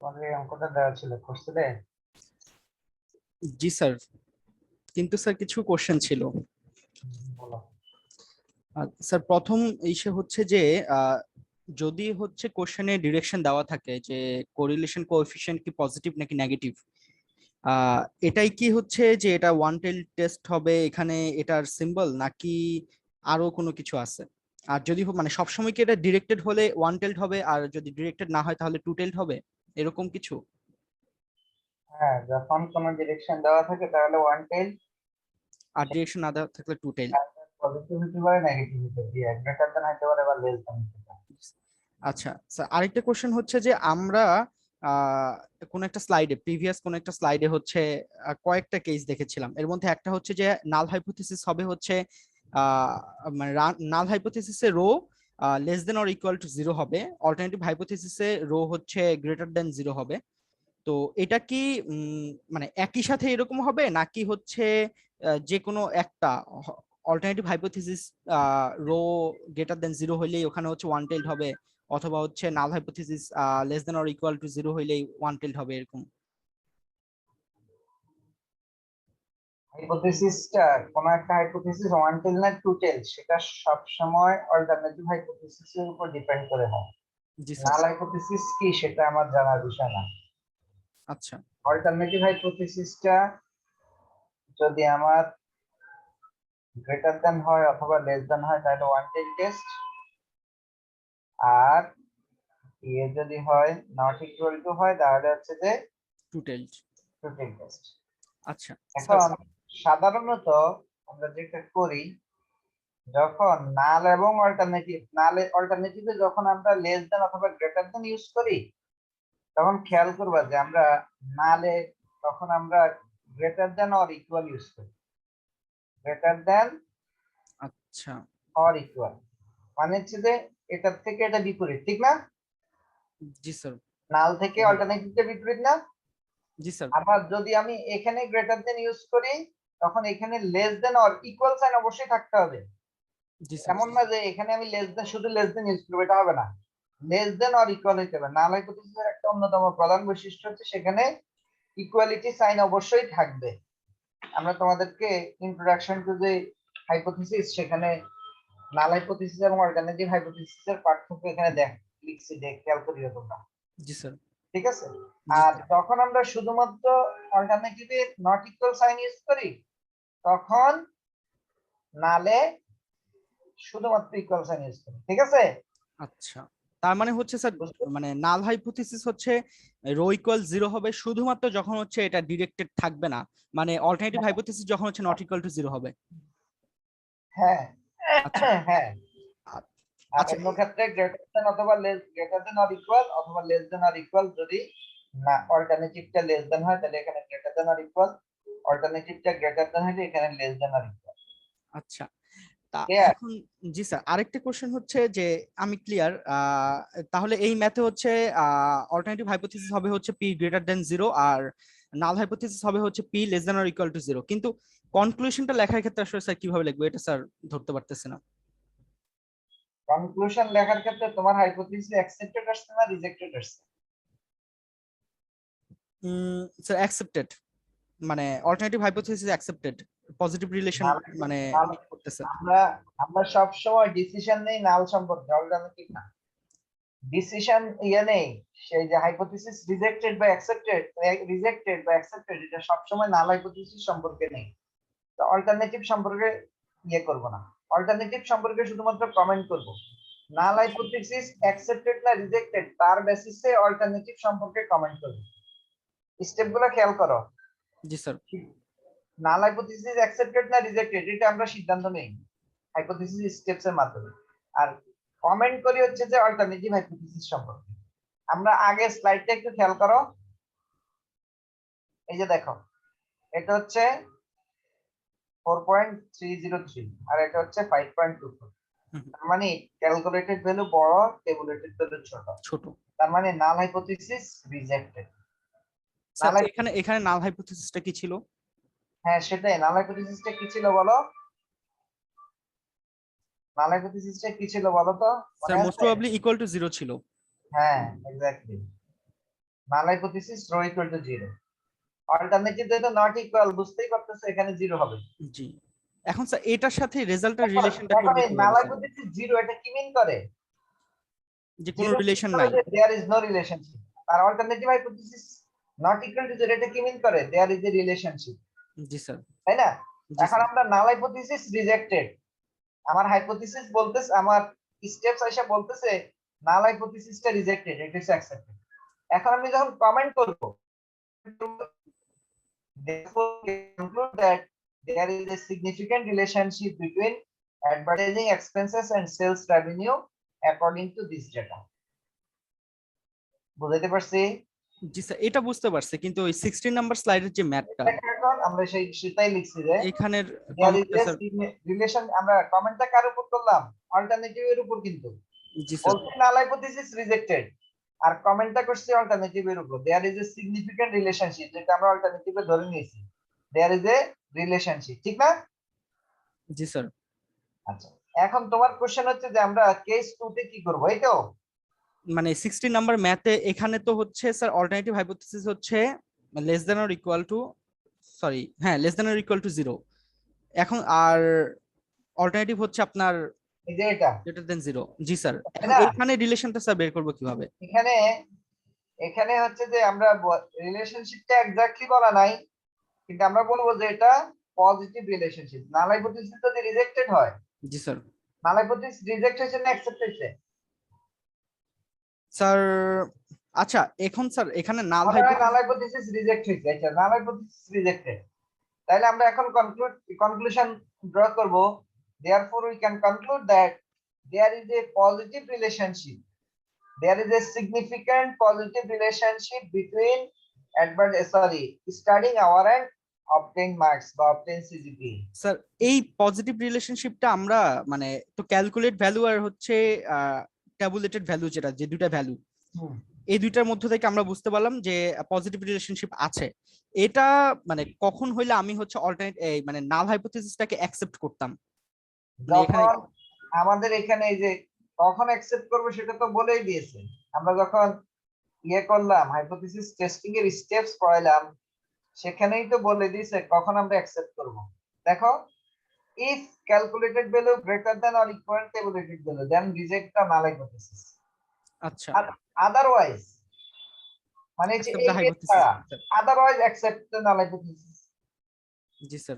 তোমাদের এই অঙ্কটা দেওয়া ছিল, করছিলে? জি স্যার, কিন্তু স্যার কিছু কোশ্চেন ছিল। বলো। স্যার প্রথম ইসে হচ্ছে যে যদি হচ্ছে কোশ্চেনে ডিরেকশন দেওয়া থাকে যে কোরিলেশন কোএফিশিয়েন্ট কি পজিটিভ নাকি নেগেটিভ, এটাই কি হচ্ছে যে এটা ওয়ান টেল টেস্ট হবে এখানে এটার সিম্বল, নাকি আরো কোনো কিছু আছে? আর যদি মানে সবসময় কি এটা ডিরেক্টেড হলে ওয়ান টেলড হবে, আর যদি ডিরেক্টেড না হয় তাহলে টু টেলড হবে, এরকম কিছু? হ্যাঁ, যখন কোনো ডিরেকশন দেওয়া থাকে তাহলে ওয়ান টেল, আর ডিরেকশন না দেওয়া থাকলে টু টেল। পজিটিভ হতে পারে, নেগেটিভ হতে পারে, গ্রেটার দ্যান হতে পারে বা লেস দ্যান হতে পারে। আচ্ছা স্যার, আরেকটা কোশ্চেন হচ্ছে যে আমরা আহ কোন একটা স্লাইডে, প্রিভিয়াস কোন একটা স্লাইডে হচ্ছে কয়েকটা কেস দেখেছিলাম। এর মধ্যে একটা হচ্ছে যে নাল হাইপোথিসিস হবে হচ্ছে আহ মানে নাল হাইপোথিসিসে rho less than or equal to zero হবে, অল্টারনেটিভ হাইপোথিসিসে রো হচ্ছে গ্রেটার দেন জিরো হবে। তো এটা কি মানে একই সাথে এরকম হবে, নাকি হচ্ছে যে কোনো একটা alternative hypothesis rho greater than zero হইলেই ওখানে হচ্ছে ওয়ান টেইলড হবে, অথবা হচ্ছে null hypothesis less than or equal to zero হইলেই ওয়ান টেইলড হবে, এরকম? হাইপোথিসিসটা, কোনো একটা হাইপোথিসিস ওয়ান টেল না টু টেল, সেটা সব সময় অল্টারনেটিভ হাইপোথিসিসের উপর ডিপেন্ড করে হয়। জি স্যার। নাল হাইপোথিসিস কি সেটা আমার জানার বিষয় না। আচ্ছা। অল্টারনেটিভ হাইপোথিসিসটা যদি আমার গ্রেটার দ্যান হয় অথবা লেস দ্যান হয় তাহলে ওয়ান টেল টেস্ট, আর এ যদি হয় নট ইকুয়াল টু হয় তাহলে হচ্ছে যে two tailed. Two tail test. আচ্ছা স্যার। এখন সাধারণত আমরা যেটা করি, যখন নাল এবং অল্টারনেটিভ, নালে অল্টারনেটিভে যখন আমরা লেস দ্যান অথবা গ্রেটার দ্যান ইউজ করি, তখন খেয়াল করবা যে আমরা নালে তখন আমরা greater than or equal use করি। গ্রেটার দ্যান আচ্ছা। অর ইকুয়াল মানে হচ্ছে যে এটার থেকে এটা বিপরীত, ঠিক না? জি স্যার। নাল থেকে হ্যাঁ। অল্টারনেটিভটা বিপরীত না? জি স্যার। আবার যদি আমি এখানে গ্রেটার দেন ইউজ করি, তখন এখানে less than or equal sign অবশ্যই থাকতে হবে। জি স্যার। এমন না যে এখানে আমি লেস দেন, শুধু লেস দেন ইউজ করবো, এটা হবে না। লেস দেন অর ইকুয়াল হইতে হবে। নাল হাইপোথিসিসের একটা অন্যতম প্রধান বৈশিষ্ট্য হচ্ছে সেখানে ইকুয়ালিটি সাইন অবশ্যই থাকবে। আমরা তোমাদেরকে ইন্ট্রোডাকশন টু যে হাইপোথিসিস, সেখানে নাল হাইপোথিসিস এবং অল্টারনেটিভ হাইপোথিসিসের পার্থক্য এখানে লিখছি, খেয়াল করিও তোমরা। জি স্যার। ঠিক আছে? জি আর স্যার। যখন আমরা শুধুমাত্র অল্টারনেটিভে নট ইকুয়াল সাইন ইউজ করি, তখন নালে শুধুমাত্র ইকুয়াল সাইন ইউজ করি। ঠিক আছে? আচ্ছা, তার মানে হচ্ছে স্যার, বুঝতে? মানে নাল হাইপোথিসিস হচ্ছে রো ইকুয়াল জিরো হবে শুধুমাত্র যখন হচ্ছে এটা ডিরেক্টেড থাকবে না, মানে অল্টারনেটিভ হাইপোথিসিস যখন হচ্ছে নট ইকুয়াল টু জিরো হবে। হ্যাঁ, আচ্ছা। হ্যাঁ। আ- আর আচ্ছা। অন্য ক্ষেত্রে গ্রেটার দেন অথবা less, greater than or equal অথবা লেস দেন অর ইকুয়াল, যদি না অল্টারনেটিভটা লেস দেন হয় তাহলে এখানে গ্রেটার দেন অর ইকুয়াল, অল্টারনেটিভটা গ্রেটার দেন হলে এখানে লেস দেন অর ইকুয়াল। আচ্ছা, তা ক্লিয়ার? এখন জি স্যার, আরেকটা কোশ্চেন হচ্ছে যে আমি ক্লিয়ার, তাহলে এই ম্যাথে হচ্ছে অল্টারনেটিভ হাইপোথিসিস হবে হচ্ছে পি গ্রেটার দেন জিরো, আর নাল হাইপোথিসিস হবে হচ্ছে P less than or equal to zero, কিন্তু কনক্লুশনটা লেখার ক্ষেত্রে আসলে স্যার কিভাবে লিখবো এটা স্যার ধরতে পারতেছে না। কনক্লুশন লেখার ক্ষেত্রে তোমার হাইপোথিসিস অ্যাকসেপ্টেড আসছে না রিজেক্টেড আসছে? স্যার অ্যাকসেপ্টেড, মানে alternative hypothesis accepted, positive relation null, মানে নাল, করতেছে। আমরা আমরা সব সময় ডিসিশন নেই নাল সম্পর্কে, অল্টারনেটিভ না। ডিসিশন ইয়ে নেই, সেই যে হাইপোথিসিস রিজেক্টেড বা অ্যাকসেপ্টেড, রিজেক্টেড বা অ্যাকসেপ্টেড, এটা সবসময় নাল হাইপোথিসিস সম্পর্কে নেই। তো অল্টারনেটিভ সম্পর্কে ইয়ে করব না, অল্টারনেটিভ সম্পর্কে শুধুমাত্র কমেন্ট করব। নাল হাইপোথিসিস অ্যাকসেপ্টেড না রিজেক্টেড তার বেসিসে অল্টারনেটিভ সম্পর্কে কমেন্ট করব। স্টেপগুলো খেয়াল করো। জি স্যার। নাল হাইপোথিসিস অ্যাকসেপ্টেড না রিজেক্টেড এটা আমরা সিদ্ধান্ত নেই হাইপোথিসিস স্টেপস এর মাধ্যমে, আর কমেন্ট করি হচ্ছে যে অল্টারনেটিভ হাইপোথিসিস সম্পর্কে। আমরা আগে স্লাইডটা একটু খেয়াল করো। এই যে দেখো, এটা হচ্ছে 4.303 আর এটা হচ্ছে 5.24। তার মানে ক্যালকুলেটেড ভ্যালু বড়, টেবুলেটেড ভ্যালু ছোট। ছোট। তার মানে নাল হাইপোথিসিস রিজেক্টেড। স্যার নাল, এখানে এখানে নাল হাইপোথিসিসটা কি ছিল? হ্যাঁ সেটাই, নাল হাইপোথিসিসটা কি ছিল বলো? নাল হাইপোথিসিসটা কি ছিল বলো তো, মনে স্যার মোস্ট আছে? প্রবাবলি ইকুয়াল টু জিরো ছিল। হ্যাঁ exactly, null hypothesis rho equal to 0, alternative যেটা নট ইকুয়াল, বুঝতেই পারতেছো এখানে 0 হবে। জি। এখন স্যার এটার সাথে রেজাল্টের এখন রিলেশনটা এখন করবে এই নাল কিভাবে স্যার? হাইপোথিসিস 0 এটা কি মিন করে? যে কোনো 0 রিলেশন করে নাই। যে দেয়ার ইজ নো রিলেশনশিপ। আর alternative hypothesis not equal to 0 এটা কি মিন করে? দেয়ার ইজ এ রিলেশনশিপ, জি স্যার। তাই না? জি এখন স্যার। আমরা নাল হাইপোথিসিস রিজেক্টেড, আমার হাইপোথিসিস বলতেছে, আমার স্টেপস আইসা বলতেছে নাল হাইপোথিসিসটা রিজেক্টেড, ইট ইজ অ্যাকসেপ্টেড। এখন আমি যখন কমেন্ট করব, therefore we conclude that there is a significant relationship between advertising expenses and sales revenue according to this data. বুঝাইতে পারছি? জি স্যার, এটা বুঝতে পারছি, কিন্তু ওই 16 নাম্বার স্লাইডের যে ম্যাথটা এখন আমরা সেটাই লিখছি যে এখানের there is কমেন্টটা a স্যার। relation, আমরা কমেন্টটা কার উপর করলাম? অল্টারনেটিভ এর উপর, কিন্তু জি স্যার। বলছি নাল হাইপোথিসিস রিজেক্টেড, আর কমেন্টটা করছি অল্টারনেটিভ এর উপর। there is a significant relationship, যেটা আমরা অল্টারনেটিভে ধরে নিয়েছি, there is a relationship, ঠিক না? জি স্যার। আচ্ছা, এখন তোমার কোশ্চেন হচ্ছে যে আমরা কেস 2 তে কি করব, এই তো? মানে 16 নাম্বার ম্যাথে এখানে তো হচ্ছে স্যার অল্টারনেটিভ হাইপোথিসিস হচ্ছে less than or equal to, sorry হ্যাঁ less than or equal to 0। এখন আর অল্টারনেটিভ হচ্ছে আপনার এই যে এটা, গ্রেটার দেন 0। জি স্যার, তাই এখন না? এইখানে রিলেশনটা স্যার বের করব কিভাবে? এখানে এখানে হচ্ছে যে আমরা রিলেশনশিপটা এক্স্যাক্টলি বলা নাই, কিন্তু আমরা বলবো যে এটা পজিটিভ রিলেশনশিপ। নাল হাইপোথিসিস যদি রিজেক্টেড হয়, জি স্যার। নাল হাইপোথিসিস রিজেক্ট হয়েছে না অ্যাকসেপ্ট হয়েছে? স্যার আচ্ছা, এখন স্যার এখানে নাল মনে হয় নাল হাইপোথিসিস। হাইপোথিসিস রিজেক্ট হয়েছে। আচ্ছা, নাল হাইপোথিসিস রিজেক্টেড, তাহলে আমরা এখন কনক্লুশন ড্র করব। therefore we can conclude that there is a positive relationship, there is a significant positive relationship between studying hour and obtain marks বা obtain CGPA. স্যার এই positive রিলেশনশিপটা আমরা মানে তো ক্যালকুলেট ভ্যালু আর হচ্ছে ট্যাবুলেটেড ভ্যালু, যেটা যে দুটা ভ্যালু, হুম। এই দুইটার মধ্যে থেকে আমরা বুঝতে পারলাম যে পজিটিভ রিলেশনশিপ আছে। এটা মানে কখন হইলে আমি হচ্ছে অল্টারনেট এই মানে নাল হাইপোথিসিসটাকে অ্যাকসেপ্ট করতাম, মানে এখানে। যখন আমাদের এখানে এই যে কখন অ্যাকসেপ্ট করবো সেটা তো বলেই দিয়েছে। আমরা যখন ইয়ে করলাম, হাইপোথিসিস টেস্টিং এর স্টেপস পড়াইলাম, সেখানেই তো বলে দিয়েছে কখন আমরা অ্যাকসেপ্ট করব। দেখো, if calculated value greater than or equal to tabulated value, then reject the null hypothesis. আচ্ছা, আর otherwise, মানে যে অ্যাকসেপ্ট এই দ্য কেস হাইপোথিসিস। ছাড়া, otherwise accept the null hypothesis। G sir.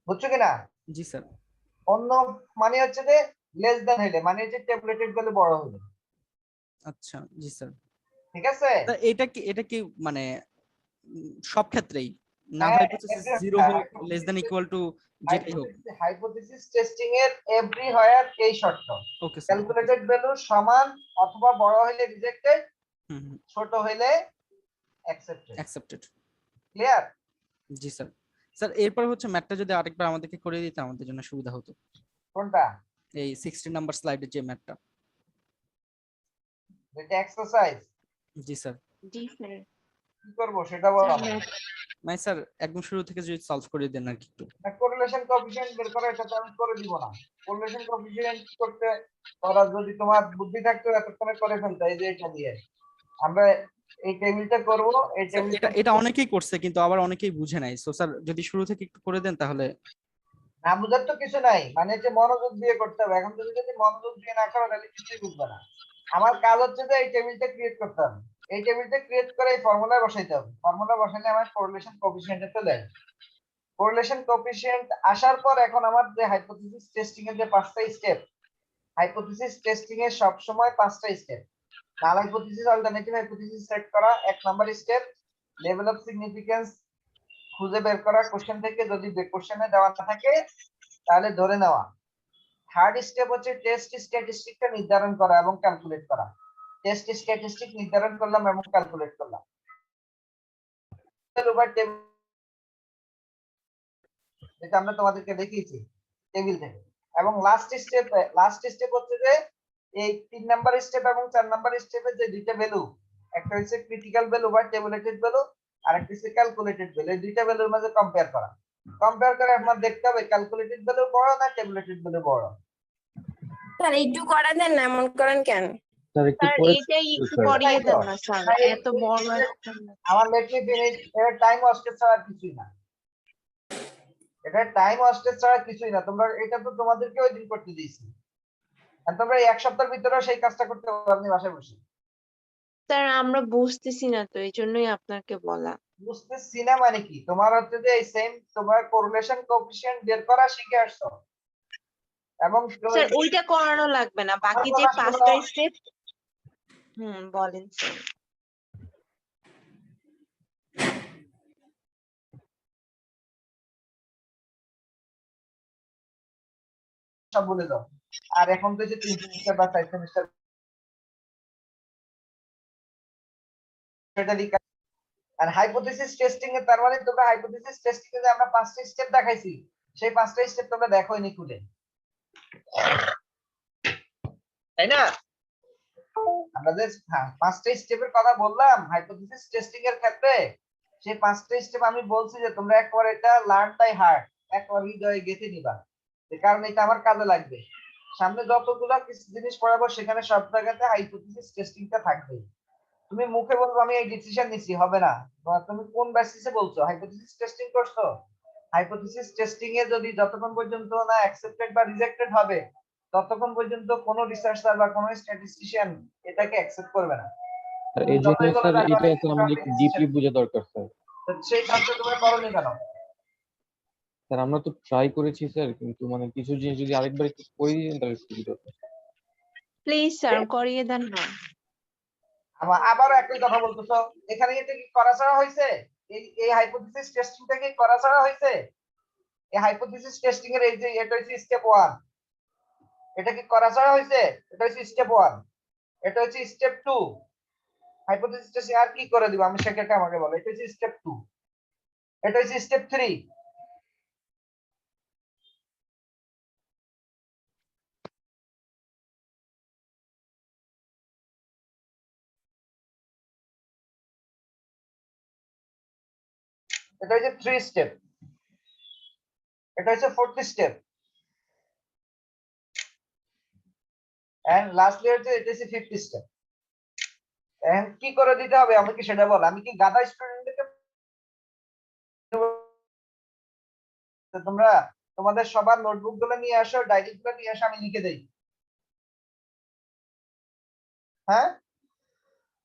বুঝছো কিনা? জি স্যার। অন্য মানে হচ্ছে যে লেস দ্যান হইলে, মানে হচ্ছে টেবুলেটেড ভ্যালু বড় হইলে। আচ্ছা জি স্যার। ঠিক আছে? তা এটা কি মানে সব ক্ষেত্রেই নাল হ্যাঁ, হাইপোথিসিস 0 হোক, লেস দ্যান ইকুয়াল টু যেটাই হোক? হাইপোথিসিস টেস্টিং এর এভরিহোয়ার এই শর্ত, ওকে স্যার। ক্যালকুলেটেড ভ্যালু সমান অথবা বড় হইলে রিজেক্টেড, হুম হুম। ছোট হইলে অ্যাকসেপ্টেড। অ্যাকসেপ্টেড। ক্লিয়ার? জি স্যার। স্যার এরপর হচ্ছে ম্যাথটা যদি আরেকবার আমাদেরকে করে দিতে আমাদের জন্য সুবিধা হতো, কোনটা? এই 16 নাম্বার স্লাইডের যে ম্যাথটা। এটা এক্সারসাইজ জি স্যার। জি স্যার। কি করব সেটা বলো। মানে স্যার একদম শুরু থেকে যদি সলভ করে দেন আর কি একটু। কোরিলেশন কোএফিশিয়েন্ট বের করা, এটা তো আমি করে দিব না। কোরিলেশন কোএফিশিয়েন্ট করতে করা যদি তোমার বুদ্ধি থাকতো এতক্ষণে করে ফেলতে। এই যে এটা দিয়ে আমরা এই টেবিলটা করব, এই স্যার টেবিলটা এটা অনেকেই করছে কিন্তু আবার অনেকেই বুঝে নাই, সো স্যার যদি শুরু থেকে একটু করে দেন তাহলে। না বুঝার তো কিছু নাই, মানে যে মনোযোগ দিয়ে করতে হবে। এখন তুমি যদি মনোযোগ দিয়ে না করো তাহলে কিছুই বুঝবে না। আমার কাজ হচ্ছে যে এই টেবিলটা ক্রিয়েট করতে হবে, এই টেবিলটা ক্রিয়েট করে এই ফর্মুলায় বসাইতে হবে। ফর্মুলা বসালে আমার কোরিলেশন কোএফিশিয়েন্টে চলে আসবে। কোরিলেশন কোএফিশিয়েন্ট আসার পর এখন আমার যে হাইপোথিসিস টেস্টিং এর যে 5টা স্টেপ, হাইপোথিসিস টেস্টিং এর সব সময় 5টা স্টেপ। নাল হাইপোথিসিস, অল্টারনেটিভ হাইপোথিসিস সেট করা 1 number step, level of significance খুঁজে বের করা কোশ্চেন থেকে, যদি কোশ্চেনে দেওয়া না থাকে তাহলে ধরে নেওয়া। থার্ড স্টেপ হচ্ছে টেস্ট স্ট্যাটিস্টিকটা নির্ধারণ করা এবং ক্যালকুলেট করা। টেস্ট স্ট্যাটিস্টিক নির্ধারণ করলাম এবং ক্যালকুলেট করলাম, যেটা আমরা তোমাদেরকে দেখিয়েছি টেবিল থেকে। এবং লাস্ট স্টেপ হচ্ছে যে এই 3 নাম্বার স্টেপ এবং 4 নাম্বার স্টেপে যে দুইটা ভ্যালু, একটা হচ্ছে ক্রিটিক্যাল ভ্যালু বা টেবুলেটেড ভ্যালু, আর একটা হচ্ছে ক্যালকুলেটেড ভ্যালু, এই দুইটা ভ্যালুর মাঝে কম্পেয়ার করা। কম্পেয়ার করে আমরা দেখতে হবে ক্যালকুলেটেড ভ্যালু বড় না টেবুলেটেড ভ্যালু বড়। স্যার একটু করা দেন না, এমন করেন কেন? স্যার একটু স্যার পরে এটাই একটু স্যার করিয়ে দেন না স্যার, এত বড় একটা আমার লেট মি ফিনিশ, এর টাইম ওয়েস্টেজ ছাড়া আর কিছুই না, এটা টাইম ওয়েস্টেজ ছাড়া কিছুই না। তোমরা এটা তো তোমাদেরকে ওই দিন করতে দিয়েছি, আর তোমরা এই এক সপ্তাহের ভিতরে সেই কাজটা করতে পারবে বাসায় বসে। স্যার আমরা বুঝতেছি না তো, এই জন্যই আপনাকে বলা। বুঝতেছি না মানে কি, তোমার হচ্ছে যে এই সেম তোমার কোরিলেশন কোএফিসিয়েন্ট বের করা শিখে আসছো, এবং স্যার ওইটা করানো লাগবে না, বাকি যে কথা শোনো, 5টা স্টেপ। বলেন স্যার। সব বলে দাও। আর এখন তো যে 3 সেমিস্টার বা 4 সেমিস্টার সেটা লিখা। আর হাইপোথিসিস টেস্টিং এ তার মানে তোমরা হাইপোথিসিস টেস্টিং এ যে আমরা 5টা স্টেপ দেখাইছি, সেই 5টা স্টেপ তোমরা দেখোইনি খুলে, তাই না? আমরা যে 5টা স্টেপের কথা বললাম হাইপোথিসিস টেস্টিং এর ক্ষেত্রে, সেই 5টা স্টেপ আমি বলছি যে তোমরা একবার এটা লার্ন বাই হার্ট, একবার হৃদয়ে গেঁথে নিবা, কারণ এটা আমার কাজে লাগবে। সামনে যতগুলো কিছু জিনিস পড়াবো সেখানে সব জায়গাতে হাইপোথিসিস টেস্টিংটা থাকবে। তুমি মুখে বলবো আমি এই ডিসিশন নিছি, হবে না। তুমি কোন বেসিসে বলছো হাইপোথিসিস টেস্টিং করছো? হাইপোথিসিস টেস্টিং এ যদি যতক্ষণ পর্যন্ত না অ্যাকসেপ্টেড বা রিজেক্টেড হবে, ততক্ষণ পর্যন্ত কোনো রিসার্চার বা কোনো স্ট্যাটিস্টিশিয়ান এটাকে অ্যাকসেপ্ট করবে না। স্যার তুমি এই জন্য যতই বলো স্যার দেখো এটা আমি স্যার আমাদের একটু ডিপলি বোঝা দরকার স্যার। সেই কাজটা তোমরা করোনি কেন? স্যার আমরা তো ট্রাই করেছি স্যার, কিন্তু মানে কিছু জিনিস যদি আরেকবার একটু করে দিতেন তাহলে সুবিধা হতো। প্লিজ স্যার করিয়ে দেন না। আবারও একই কথা বলতেছো, এখানে এটা কি করা ছাড়া হয়েছে? এই হাইপোথিসিস টেস্টিংটা কি করা ছাড়া হয়েছে? এই হাইপোথিসিস টেস্টিং এর এই যে এটা হচ্ছে স্টেপ 1, এটা কি করা ছাড়া হয়েছে? এটা হচ্ছে স্টেপ 1, এটা হচ্ছে স্টেপ 2। হাইপোথিসিস টেস্টিং আর কি করে দিব আমি, সেটাকে আমাকে বলো। এটা হচ্ছে স্টেপ 2, এটা হচ্ছে স্টেপ 3। এটা হচ্ছে 3 স্টেপ, এটা হচ্ছে 4th স্টেপ, এন্ড লাস্টলি হচ্ছে এটা হচ্ছে 5th স্টেপ। এন্ড কি করে দিতে হবে আমাকে সেটা বল। আমি কি গাধা স্টুডেন্টকে? তোমরা তোমাদের সবার নোটবুক গুলো নিয়ে আসো, ডায়েরি গুলো নিয়ে আসো, আমি লিখে দেই। হ্যাঁ,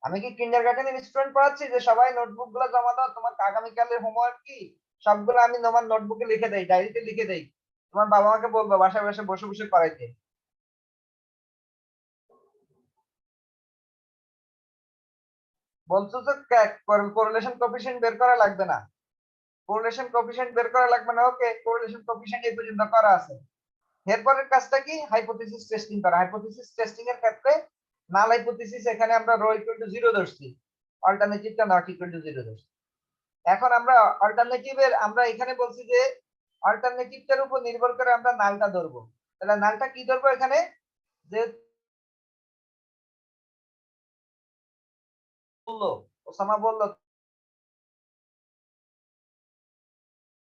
আমি কি কিন্ডারগার্টেনের স্টুডেন্ট পড়াচ্ছি যে সবাই নোটবুক গুলো জমা দাও, তোমার আগামীকালের হোমওয়ার্ক কি সবগুলো আমি তোমার নোটবুকে লিখে দেই, ডায়েরিতে লিখে দেই, তোমার বাবা মাকে বলবো বাসায় বসে বসে বসে করাইতে। বলছো যে কোরিলেশন কোএফিসিয়েন্ট বের করা লাগবে না, কোরিলেশন কোএফিসিয়েন্ট বের করা লাগবে না, ওকে কোরিলেশন কোএফিসিয়েন্ট এই পর্যন্ত করা আছে। এরপরের কাজটা কি? হাইপোথিসিস টেস্টিং করা। হাইপোথিসিস টেস্টিং এর ক্ষেত্রে নাল হাইপোথিসিস এখানে আমরা রো ইকুয়াল টু 0 ধরছি, অল্টারনেটিভটা নট ইকুয়াল টু 0 ধরছি। এখন আমরা অল্টারনেটিভের আমরা এখানে বলছি যে অল্টারনেটিভটার উপর নির্ভর করে আমরা নালটা ধরবো। তাহলে নালটা কি ধরবো এখানে? যে বললো, ওসামা বললো,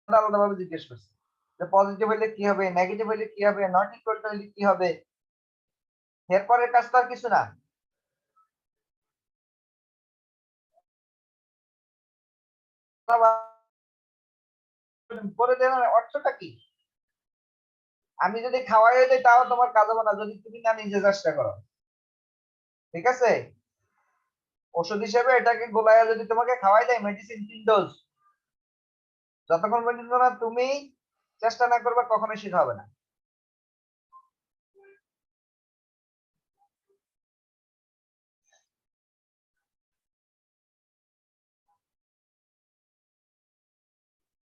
আলাদাভাবে জিজ্ঞেস করছি যে পজিটিভ হইলে কি হবে, নেগেটিভ হইলে কি হবে, নট ইকুয়াল টু হইলে কি হবে। এরপরের কাজ তো আর কিছু না। করে দেওয়ার অর্থটা কি? আমি যদি খাওয়াই দেই তাও তোমার কাজ হবে না যদি তুমি না নিজে চেষ্টা করো, ঠিক আছে? ওষুধ হিসেবে এটাকে গোলায়া যদি তোমাকে খাওয়াই দেয়, মেডিসিন 3 ডোজ, যতক্ষণ পর্যন্ত না তুমি চেষ্টা না করবে কখনোই সেটা হবে না।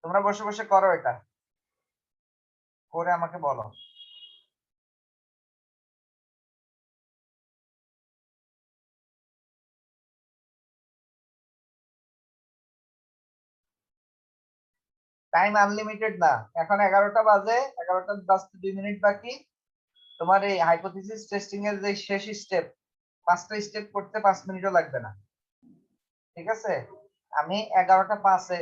তোমরা বসে বসে করো, এটা করে আমাকে বলো। টাইম আনলিমিটেড না, এখন 11টা বাজে, 11টা বাজতে 2 মিনিট বাকি। তোমার এই হাইপোথিসিস টেস্টিং এর যে শেষ স্টেপ, 5টা স্টেপ করতে 5 মিনিটও লাগবে না, ঠিক আছে? আমি 11টা 5-এ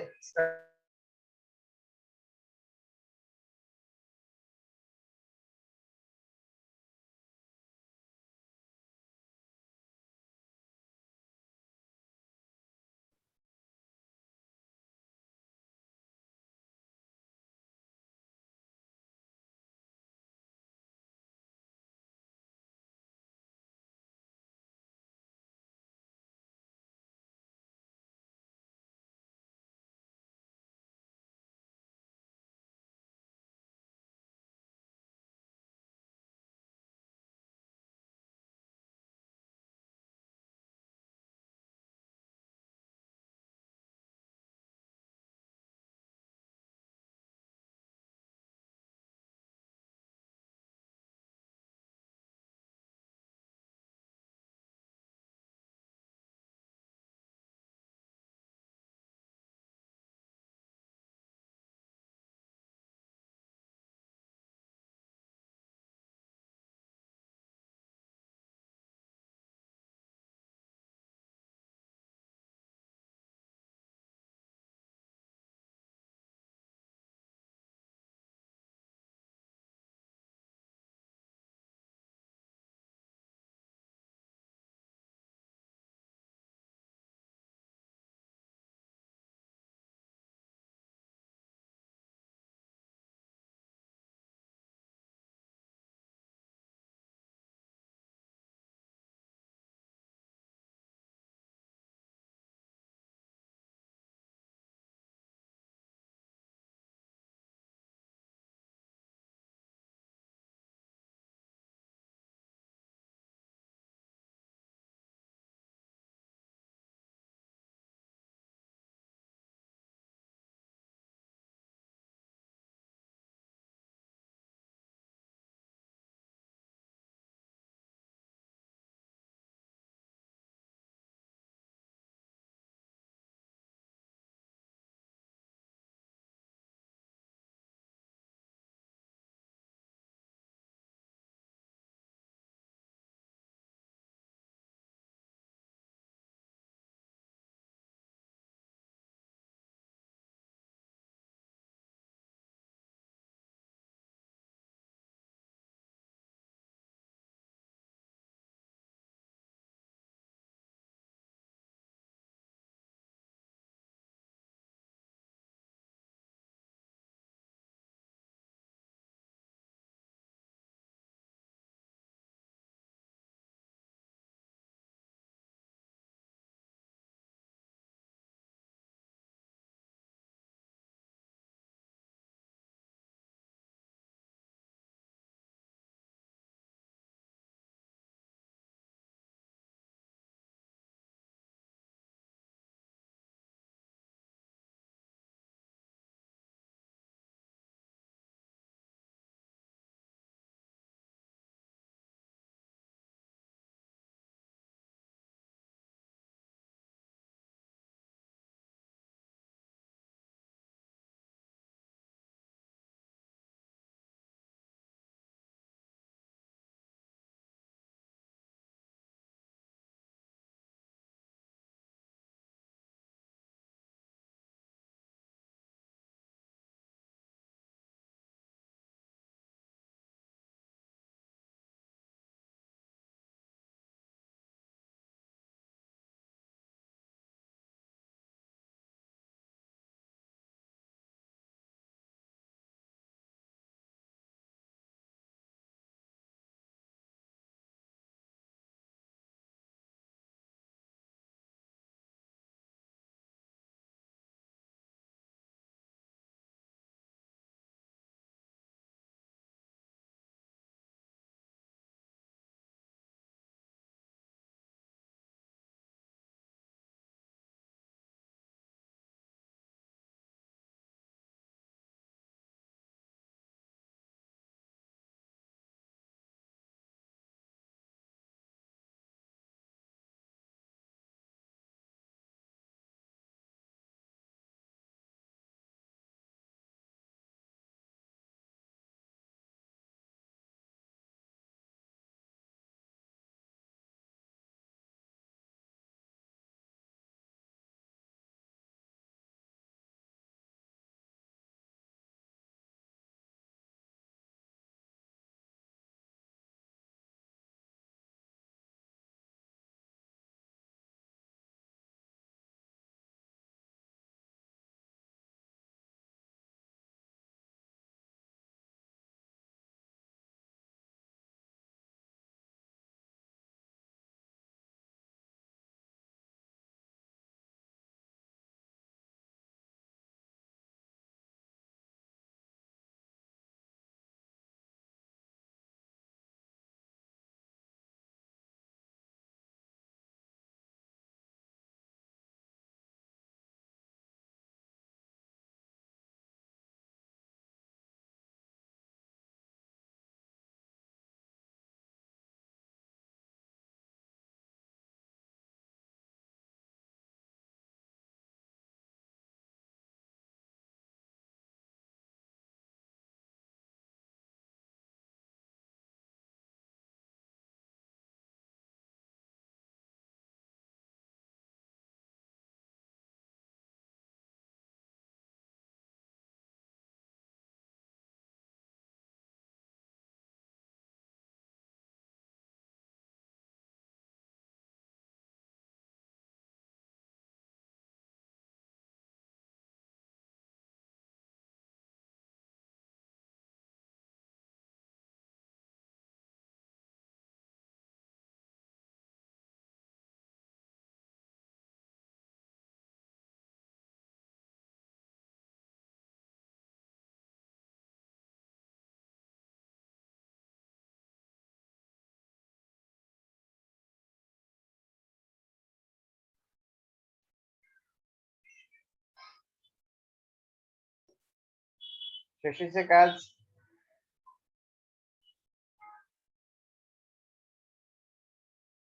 শেষ হয়েছে কাজ?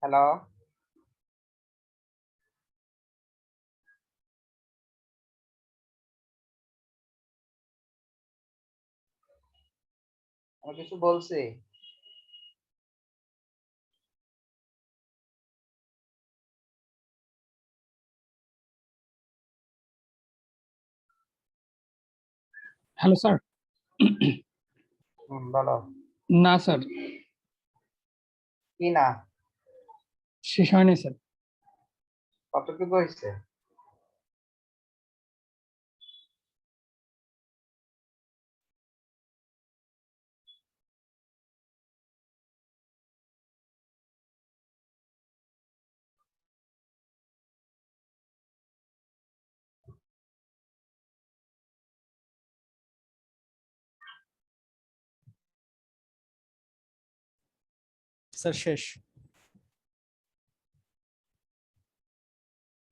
হ্যালো, আমি কিছু বলছি? Hello sir. বলো। না স্যার, কি না? শেষ হয়নি স্যার। কতটুকু হয়েছে? স্যার শেষ।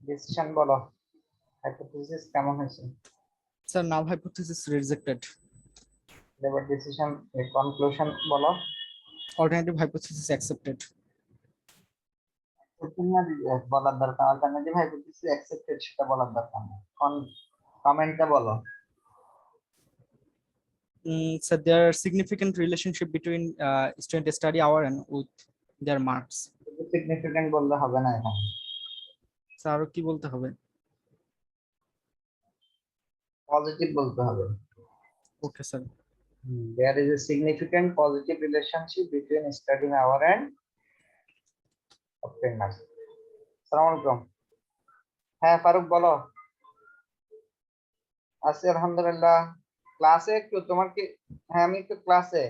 ডিসিশন বলো, হাইপোথিসিস কেমন হয়েছে? Sir null hypothesis rejected. এবার ডিসিশন কনক্লুশন বলো। Alternative hypothesis accepted. বলার দরকার, অল্টারনেটিভ হাইপোথিসিস অ্যাকসেপ্টেড সেটা বলার দরকার না, কমেন্টটা বলো। Sir, there are significant relationship between student study hour and with their marks. Significant বললে হবে না এখানে, স্যার আরো কি বলতে হবে? পজিটিভ বলতে হবে। Okay sir. There is a significant positive relationship between studying hour and obtained marks. আসসালামু আলাইকুম। হ্যাঁ ফারুক বলো। আছি আলহামদুলিল্লাহ। ক্লাসে একটু তোমার কি? হ্যাঁ আমি একটু ক্লাসে।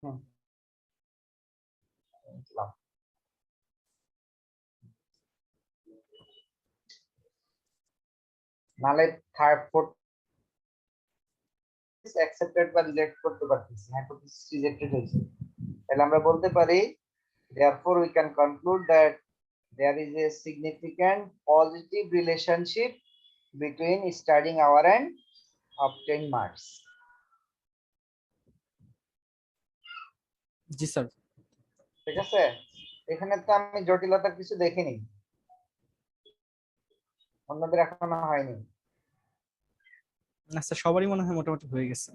হুম, বুঝলাম। নালে থার্ড ফোর্থ অ্যাকসেপ্টেড বা রিজেক্ট করতে পারতেছি, হাইপোথিসিস রিজেক্টেড হয়েছে। তাহলে আমরা বলতে পারি therefore we can conclude that there is a significant positive relationship between studying hour and obtained marks. G sir. ঠিক আছে, এখানে তো আমি জটিলতার কিছু দেখিনি, অন্যদের এখনো হয়নি। না স্যার, সবারই মনে হয় মোটামুটি হয়ে গেছে।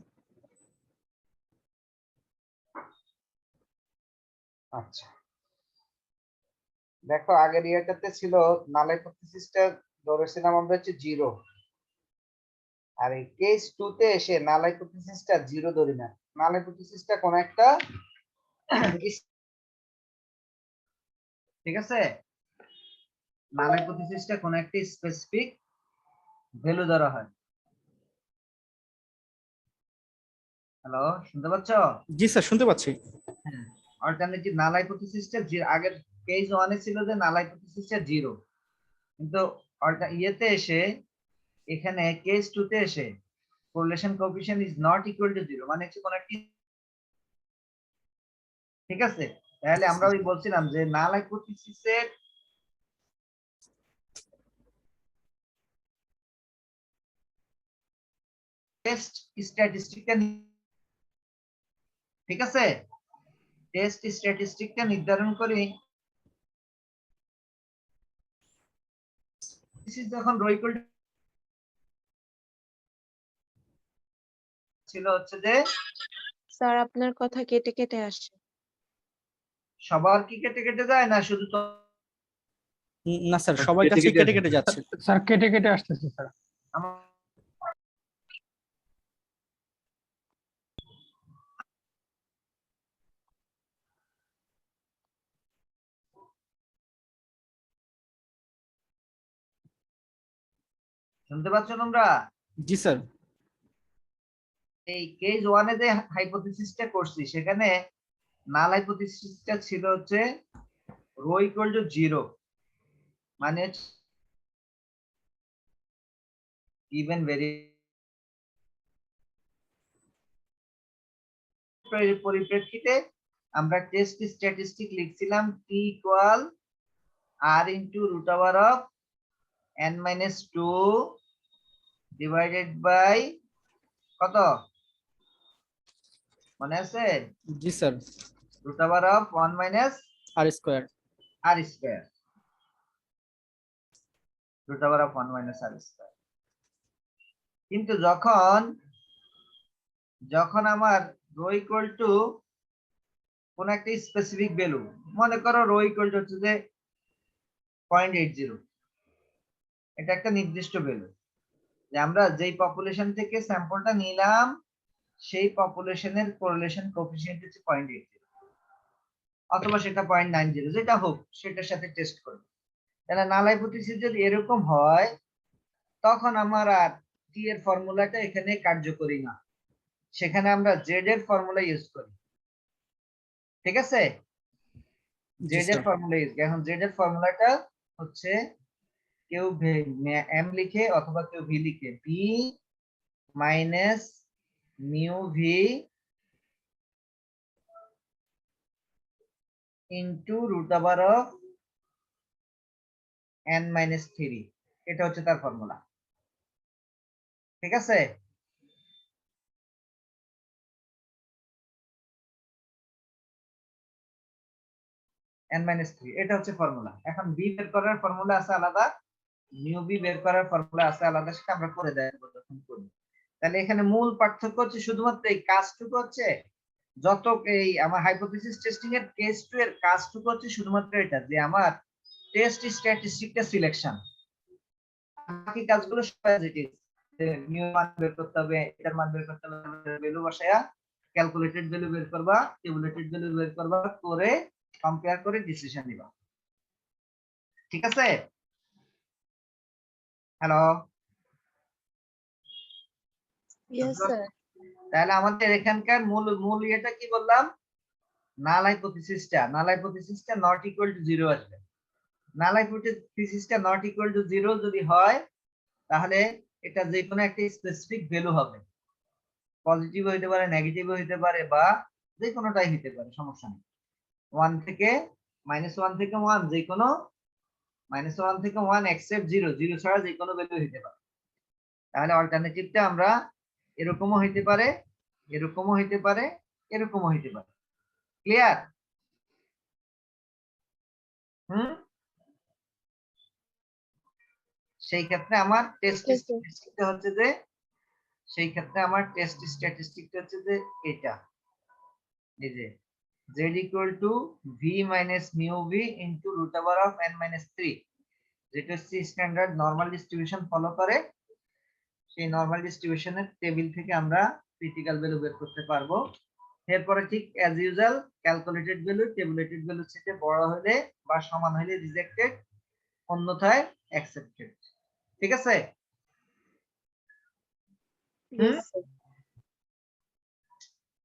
আচ্ছা দেখো, আগের ইয়েটাতে ছিল নাল হাইপোথিসিসটা ধরেছিলাম আমরা হচ্ছে 0, আর এই কেস 2 তে এসে নাল হাইপোথিসিসটা 0 ধরি না। নাল হাইপোথিসিসটা কোন একটা ঠিক আছে, নাল হাইপোথিসিসটা কোন একটা স্পেসিফিক ভ্যালু ধরা হয়। হ্যালো, শুনতে পাচ্ছো? জি স্যার, শুনতে পাচ্ছি। হ্যাঁ, অল্টারনেটিভ নাল হাইপোথিসিসটা আগের কেস 1 এ ছিল যে নাল হাইপোথিসিসটা 0, কিন্তু ইয়েতে এসে এখানে কেস 2 তে এসে correlation coefficient is not equal to 0, মানে হচ্ছে কোন একটি। ঠিক আছে, তাহলে আমরা ওই বলছিলাম যে নাল হাইপোথিসিসের টেস্ট স্ট্যাটিস্টিকটা, ঠিক আছে, টেস্ট স্ট্যাটিস্টিকটা নির্ধারণ করি যখন রো ইকুয়াল ছিল হচ্ছে যে স্যার আপনার কথা কেটে কেটে আসে। সবার কি কেটে কেটে যায় না শুধু তো? না স্যার, সবার কাছে কেটে কেটে যাচ্ছে। স্যার কেটে কেটে আসতেছে স্যার। আমার শুনতে পাচ্ছ তোমরা? জি স্যার। এই কেস 1 এ যে হাইপোথিসিসটা করছি সেখানে নাল হাইপোথিসিসটা ছিল হচ্ছে রো ইকুয়াল টু 0, মানে ইভেন ভেরি পরিপ্রেক্ষিতে আমরা test statistic লিখছিলাম T equal r into root over of n minus 2 divided by কত মনে আছে জি sir, root over of 1 minus আর square. r square root over of 1 minus r square কিন্তু যখন যখন আমার রো ইকুয়াল টু কোন একটা স্পেসিফিক ভ্যালু মনে করো রো ইকুয়াল টু হচ্ছে যে 0.80 এটা একটা নির্দিষ্ট ভ্যালু যে আমরা যেই পপুলেশন থেকে স্যাম্পলটা নিলাম সেই পপুলেশনের কোরিলেশন কোএফিসিয়েন্ট হচ্ছে 0.80 অথবা সেটা 0.90 যেটা হোক সেটার সাথে টেস্ট করব তাহলে নাল হাইপোথিসিস যদি এরকম হয় তখন আমার আর টি এর ফর্মুলাটা এখানে কার্যকরী না সেখানে আমরা জেড এর ফর্মুলা ইউজ করি ঠিক আছে জি জেড এর স্যার। ফর্মুলা ইউজ এখন জেড এর ফর্মুলাটা হচ্ছে কেউ এম লিখে অথবা কেউ ভি লিখে v minus mu v into root over of n minus 3 এটা হচ্ছে তার ফর্মুলা ঠিক আছে n মাইনাস 3 এটা হচ্ছে ফর্মুলা এখন বি বের করার ফর্মুলা আছে আলাদা মিউ বি বের করার ফর্মুলা আছে আলাদা সেটা আমরা করে দেব যখন করব তাহলে এখানে মূল পার্থক্য হচ্ছে শুধুমাত্র এই কাজটুকু হচ্ছে যত এই আমার হাইপোথিসিস টেস্টিং এর কেস 2 এর কাজটুকু হচ্ছে শুধুমাত্র এটা যে আমার টেস্ট স্ট্যাটিস্টিকটা সিলেকশন বাকি কাজগুলো সব অ্যাজ ইট ইজ মিউ মান বের করতে হবে এটার মান বের করতে হবে ভ্যালু বসায়া ক্যালকুলেটেড ভ্যালু বের করবা টেবুলেটেড ভ্যালু বের করবা করে কম্পেয়ার করে ডিসিশন নিবা ঠিক আছে হ্যালো Yes, sir. তাহলে আমাদের এখানকার মূল মূল এটা কি বললাম নাল হাইপোথিসিসটা নট ইকুয়াল টু 0 আসবে নাল হাইপোথিসিসটা নট ইকুয়াল টু 0 যদি হয় তাহলে এটা যে কোনো একটা স্পেসিফিক ভ্যালু হবে পজিটিভ হইতে পারে নেগেটিভ হইতে পারে বা যে কোনোটাই হইতে পারে সমস্যা নেই 1 থেকে -1 থেকে 1 যে কোনো -1 থেকে 1 এক্সেপ্ট 0 0 ছাড়া যে কোনো ভ্যালু হইতে পারে তাহলে অল্টারনেটিভটা আমরা এরকমও হইতে পারে এরকমও হইতে পারে এরকমও হইতে পারে ক্লিয়ার সেই ক্ষেত্রে আমার টেস্ট Okay, sir. স্ট্যাটিস্টিকটা হচ্ছে যে সেই ক্ষেত্রে আমার টেস্ট স্ট্যাটিস্টিকটা হচ্ছে যে এটা এই যে z equal to v minus mu v into root over of n minus 3 যেটা হচ্ছে স্ট্যান্ডার্ড নরমাল ডিস্ট্রিবিউশন ফলো করে সেই নরমাল ডিস্ট্রিবিউশনের টেবিল থেকে আমরা ক্রিটিক্যাল ভ্যালু বের করতে পারবো এরপরে ঠিক as usual calculated value tabulated value থেকে বড় হলে বা সমান হলে রিজেক্টেড অন্যথায় অ্যাকসেপ্টেড ঠিক আছে Yes, sir.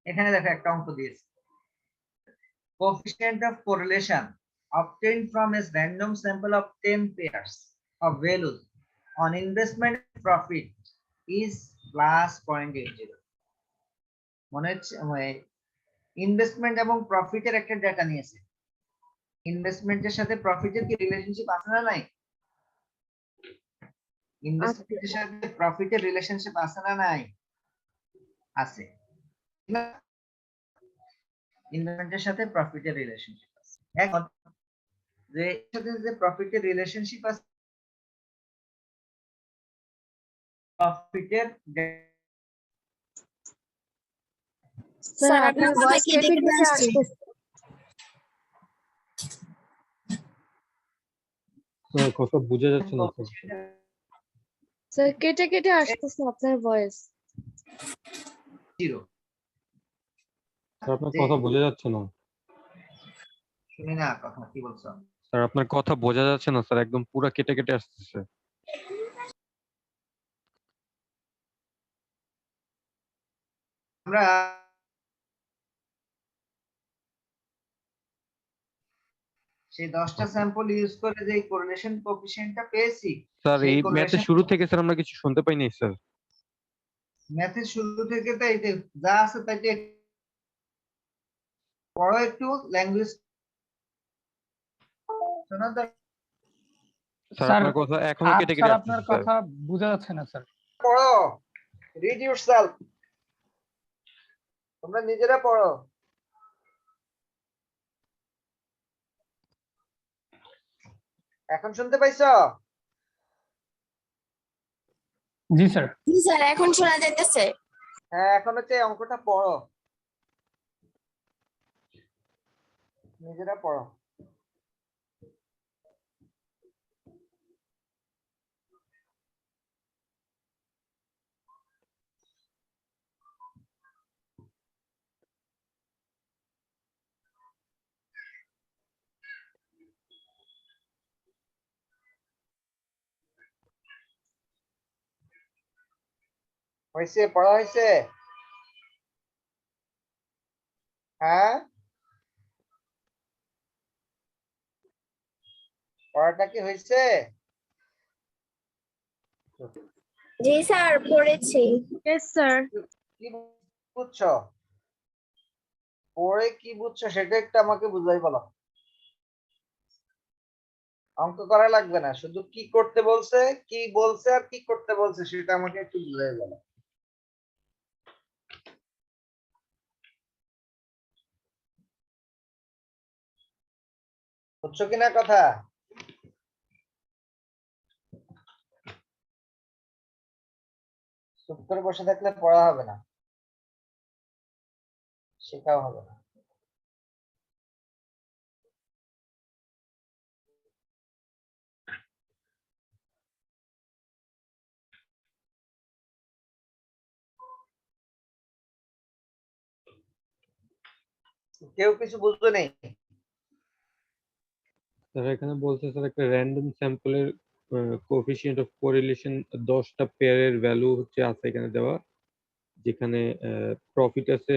এখানে দেখো একটা অঙ্ক দিয়েছে coefficient of correlation obtained from a random sample of 10 pairs of values on investment profit is plus 0.80 মনে হচ্ছে ইনভেস্টমেন্ট এবং প্রফিটের একটা ডেটা নিয়েছে ইনভেস্টমেন্টের সাথে প্রফিটের কি রিলেশনশিপ আছে না নাই ইনভেস্টমেন্টের সাথে প্রফিটের রিলেশনশিপ আছে না নাই আছে না ইনভেস্টমেন্টের সাথে প্রফিটের রিলেশনশিপ আছে এখন যে এর সাথে যে প্রফিটের রিলেশনশিপ আছে প্রফিটের স্যার আপনার ভয়েস কেটে কেটে আসছে স্যার কথা বোঝা যাচ্ছে না স্যার। স্যার কেটে কেটে আসতেছে আপনার ভয়েস জিরো স্যার আপনার কথা বোঝা যাচ্ছে না শুনি না কথা কি বলছো স্যার আপনার কথা বোঝা যাচ্ছে না স্যার একদম পুরো কেটে কেটে আসছে আমরা সেই 10টা স্যাম্পল ইউজ করে যে কোরিলেশন কোএফিসিয়েন্টটা পেয়েছি স্যার সেই এই ম্যাথের correlation শুরু থেকে স্যার আমরা কিছু শুনতে পাইনি স্যার ম্যাথের শুরু থেকে তাই যা আছে তাই বড় একটু ল্যাঙ্গুয়েজ শোনা স্যার স্যার আপনার কথা এখনো কেটে স্যার কেটে আপনার আসতেছে স্যার। কথা বোঝা যাচ্ছে না স্যার। পড়ো, রিড ইউরসেলফ, তোমরা নিজেরা পড়ো। এখন শুনতে পাইছো? জি স্যার। জি স্যার, এখন শোনা যাইতেছে। হ্যাঁ, এখন হচ্ছে এই অঙ্কটা পড়ো, নিজেরা পড়ো। হয়েছে, পড়া হয়েছে? হ্যাঁ, পড়াটা কি হয়েছে? জি স্যার, পড়েছি। Yes sir. কি বুঝছো? পড়ে কি বুঝছো সেটা একটু আমাকে বুঝাই বলো। অঙ্ক করা লাগবে না, শুধু কি করতে বলছে, কি বলছে আর কি করতে বলছে সেটা আমাকে একটু বুঝাই বলো। বুঝছো কিনা কথা? চুপ করে বসে থাকলে পড়া হবে না, শেখাও হবে না। কেউ কিছু বুঝতে নেই? স্যার এখানে বলছে স্যার একটা র্যান্ডম স্যাম্পলের কোএফিসিয়েন্ট অফ কোরিলেশন 10টা পেয়ারের ভ্যালু হচ্ছে আছে এখানে দেওয়া, যেখানে প্রফিট আছে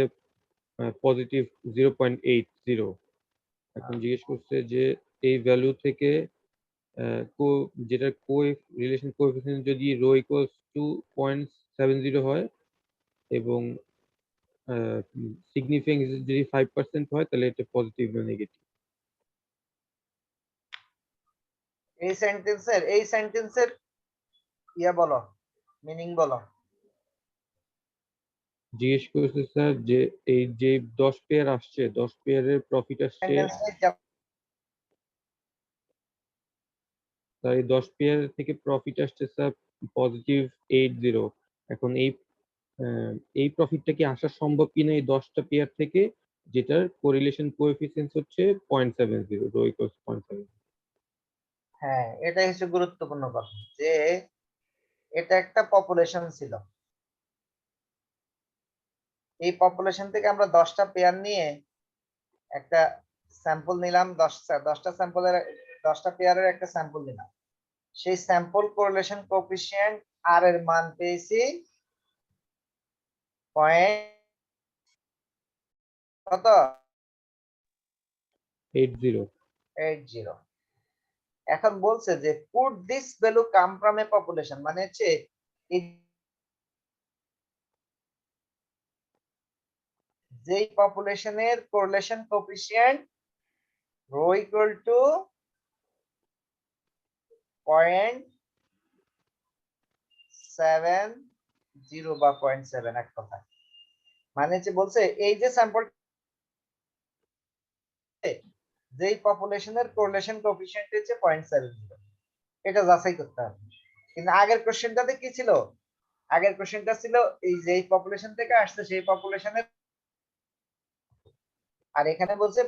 পজিটিভ 0.80। এখন জিজ্ঞেস করছে যে এই ভ্যালু থেকে যেটা রিলেশন কোএফিসিয়েন্ট যদি রো ইকুয়ালস টু 0.70 হয় এবং সিগনিফিকেন্স যদি 5% হয় তাহলে এটা পজিটিভ না নেগেটিভ। এই সেন্টেন্সের ইয়া বলো, মিনিং বলো। জিজ্ঞেস করছে স্যার যে এই যে 10 পেয়ার আসছে, 10 পেয়ারের প্রফিট আসছে, তার এই 10 পেয়ার থেকে প্রফিট আসছে স্যার পজিটিভ 80। এখন এই প্রফিটটা কি আসা সম্ভব কিনা এই 10টা পেয়ার থেকে, যেটার কোরিলেশন কোএফিসিয়েন্ট হচ্ছে 0.70, রো ইকুয়ালস 0.70। হ্যাঁ, এটাই হচ্ছে গুরুত্বপূর্ণ কথা, যে এটা একটা পপুলেশন ছিল। এই পপুলেশন থেকে আমরা 10টা পেয়ার নিয়ে একটা স্যাম্পল নিলাম, 10টা স্যাম্পলের 10টা পেয়ারের একটা স্যাম্পল নিলাম। সেই স্যাম্পল কোরিলেশন কোএফিসিয়েন্ট আর এর মান পেয়েছি কত? 80। এখন বলছে যে could this value come from a population, মানে হচ্ছে যেই পপুলেশনের correlation coefficient rho equal to 0.70 বা 0.7, এক কথা মানে হচ্ছে বলছে এই যে স্যাম্পল যেই পপুলেশনের কোরিলেশন কোএফিসিয়েন্ট হচ্ছে 0.70, এটা যাচাই করতে হবে। কিন্তু আগের কোশ্চেনটাতে কি ছিল? আগের কোশ্চেনটা ছিল এই যে পপুলেশন থেকে আসছে সেই পপুলেশনের, আর এখানে বলছে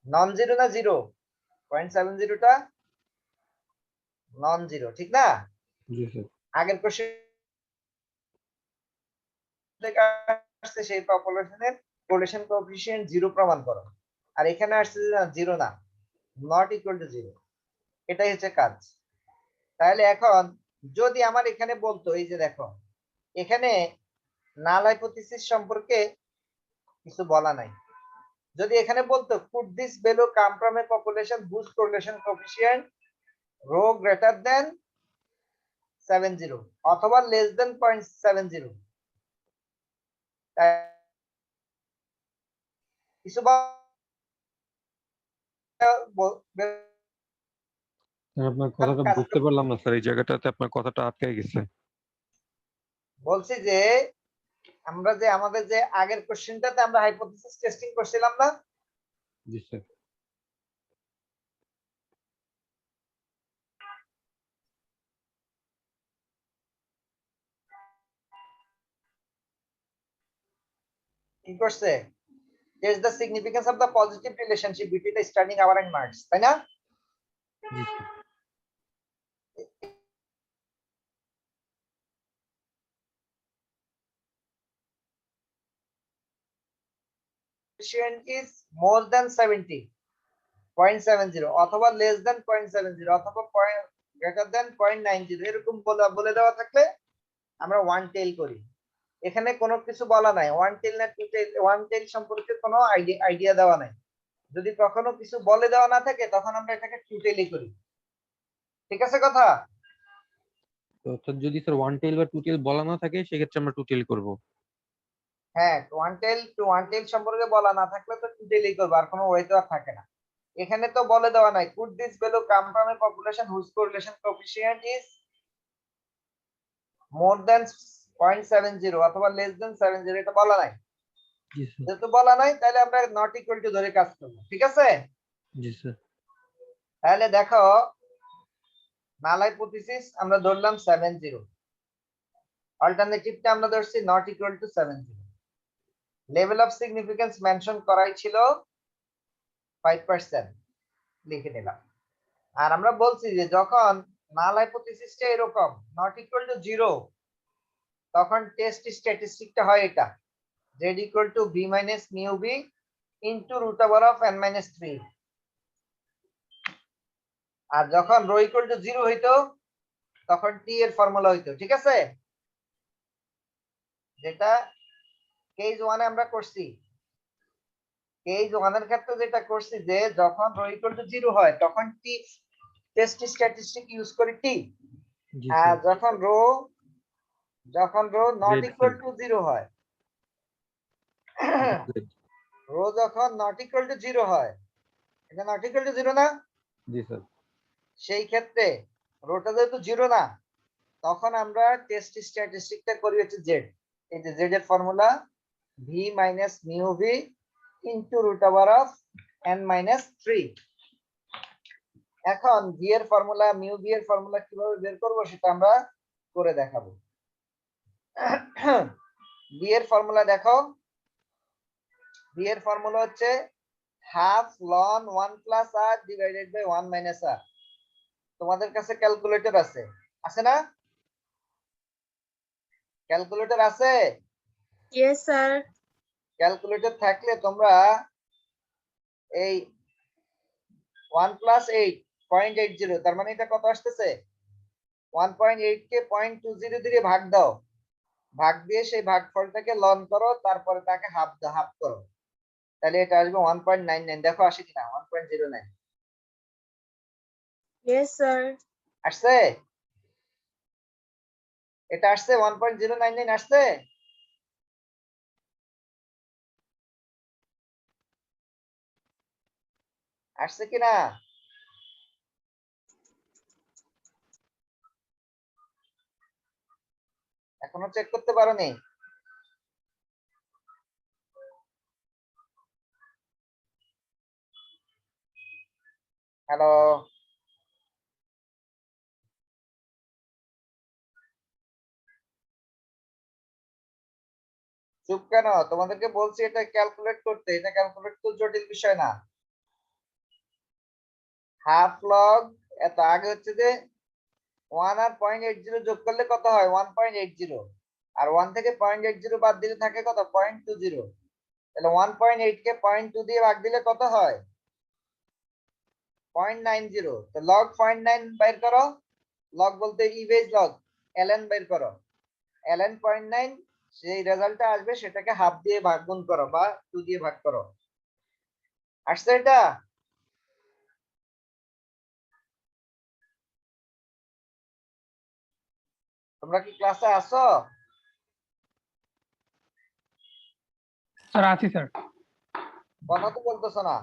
নন জিরো না জিরো, 0.70টা নন জিরো, ঠিক না? জি স্যার। আগের কোশ্চেন থেকে আসছে সেই পপুলেশনের কোরিলেশন কোএফিসিয়েন্ট 0 প্রমাণ করো, আর এখানে আসছে যে জিরো না, নট ইকুয়াল টু জিরো। এটাই হচ্ছে কাজ। তাহলে এখন যদি আমার এখানে বলতো এই যে দেখো এখানে নাল হাইপোথিসিস সম্পর্কে কিছু বলা নাই, যদি এখানে বলতো could this value come from a population whose correlation coefficient rho greater than 70 অথবা less than 0.70, কিছু আপনার কথাটা বুঝতে পারলাম না স্যার, এই জায়গাটাতে আপনার কথাটা আটকে গেছে। বলছি যে আমরা যে আমাদের যে আগের কোশ্চেনটাতে আমরা হাইপোথিসিস টেস্টিং করছিলাম না, জি স্যার। কি করছে? Test the significance of the positive relationship between the starting hour and marks, তাই না? জি sir. Coefficient is more than 70.70 অথবা less than 0.70 অথবা greater than 0.90 এরকম বলে দেওয়া থাকলে আমরা ওয়ান টেল করি। এখানে কোনো কিছু বলা নাই ওয়ান টেল না টু টেল, ওয়ান টেল সম্পর্কে কোনো আইডিয়া দেওয়া নাই। যদি কখনো কিছু বলে দেওয়া না থাকে তখন আমরা এটাকে টু টেলই করি। ঠিক আছে কথা? অর্থাৎ যদি স্যার ওয়ান টেল বা টু টেল বলা না থাকে সেক্ষেত্রে আমরা টু টেল করবো। হ্যাঁ, ওয়ান টেল সম্পর্কে বলা না থাকলে তো টু টেলই করবো, আর কোনো ওয়ে তো আর থাকে না। এখানে তো বলে দেওয়া নাই could this value come from a population whose correlation coefficient is more than 0.70 অথবা less than 70, এটা বলা নাই। জি স্যার। যেহেতু বলা নাই তাহলে আমরা নট ইকুয়াল টু ধরে কাজ করব। ঠিক আছে? জি স্যার। তাহলে দেখো নাল হাইপোথিসিস আমরা ধরলাম 70, অল্টারনেটিভটা আমরা ধরছি not equal two 70, level of significance mention করাই ছিল 5%, লিখে নিলাম। আর আমরা বলছি যে যখন নাল হাইপোথিসিসটা এরকম নট ইকুয়াল টু 0, তখন টেস্ট স্ট্যাটিস্টিকটা হয় এটা z equal to b minus mu b into root over of n minus 3, আর যখন rho equal to 0 হইতো তখন t এর ফর্মুলা হইতো। ঠিক আছে? যেটা কেস 1 এ আমরা করছি। কেস 1 এর ক্ষেত্রে যেটা করছি যে যখন rho equal to 0 হয় তখন t টেস্ট স্ট্যাটিস্টিক ইউজ করি t, জি আর স্যার। যখন rho not Z, equal to 0 হয়, Z। rho যখন not equal to 0 হয়, এটা not equal to 0 না, জি স্যার। সেই ক্ষেত্রে রোটা যেহেতু 0 না, তখন আমরা টেস্ট স্ট্যাটিস্টিকটা করি হচ্ছে z। এই যে z এর formula v minus mu v into root over of n minus 3। এখন v এর ফর্মুলা mu v এর ফর্মুলা কিভাবে বের করব সেটা আমরা করে দেখাবো। v এর ফর্মুলা দেখো, v এর ফর্মুলা হচ্ছে half ln 1 plus r divided by 1 minus r। তোমাদের কাছে ক্যালকুলেটর আছে না? ক্যালকুলেটর আছে? Yes, sir. ক্যালকুলেটর থাকলে তোমরা এই 1 plus 8 0.80, তার মানে এটা কত আসতেছে? 1.8 কে 0.20 দিয়ে ভাগ দাও, ভাগ দিয়ে সেই ভাগফলটাকে লন করো, তারপরে তাকে হাফ করো, তাহলে এটা আসবে 1.99। দেখো আসে কিনা 1.09 Yes, sir. আসছে? এটা আসছে 1.099 আসছে? আসছে কিনা? এখনো চেক করতে পারোনি? হ্যালো, চুপ কেন? তোমাদেরকে বলছি এটা ক্যালকুলেট করতে, এটা ক্যালকুলেট তো জটিল বিষয় না। হাফ লগ এত আগে হচ্ছে যে 1 আর 0.80 যোগ করলে কত হয়? 1.80, আর 1 থেকে 0.80 বাদ দিলে থাকে কত? 0.20। তাহলে 1.8 কে 0.2 দিয়ে ভাগ দিলে কত হয়? 0.90। তো লগ 0.9 বের করো, লগ বলতে ইভেজ লগ, ln বের করো, ln 0.9, সেই রেজাল্টটা আসবে সেটাকে হাফ দিয়ে ভাগ গুণ করো বা 2 দিয়ে ভাগ করো। আসছে এটা? তোমরা কি ক্লাসে আসো? স্যার আছি স্যার। কথা তো বলতেছো না।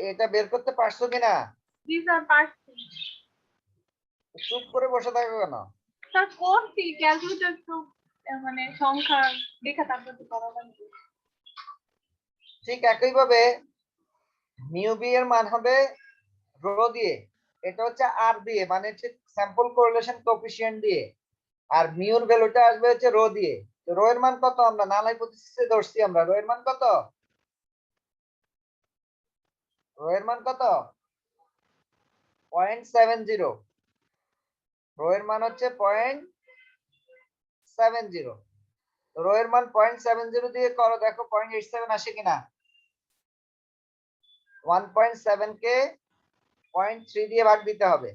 এটা বের করতে পারছো কিনা? জি স্যার পারছি। চুপ করে বসে থাকো কেন? স্যার করছি, ক্যালকুলেটর তো মানে সংখ্যা দেখা তারপর তো করা লাগবে। ঠিক একইভাবে মিউ বি এর মান হবে রো দিয়ে, এটা হচ্ছে আর দিয়ে, মানে হচ্ছে স্যাম্পল কোরিলেশন কোএফিসিয়েন্ট দিয়ে, আর মিউর ভ্যালুটা আসবে হচ্ছে রো দিয়ে। তো রো এর মান কত? আমরা নাল হাইপোথিসিসে ধরছি, আমরা রো এর মান কত? রো এর মান কত? 0.70। রো এর মান হচ্ছে 0.70। রো এর মান 0.70 দিয়ে করো, দেখো 0.87 আসে কিনা। 1.7 কে 0.3 দিয়ে ভাগ দিতে হবে।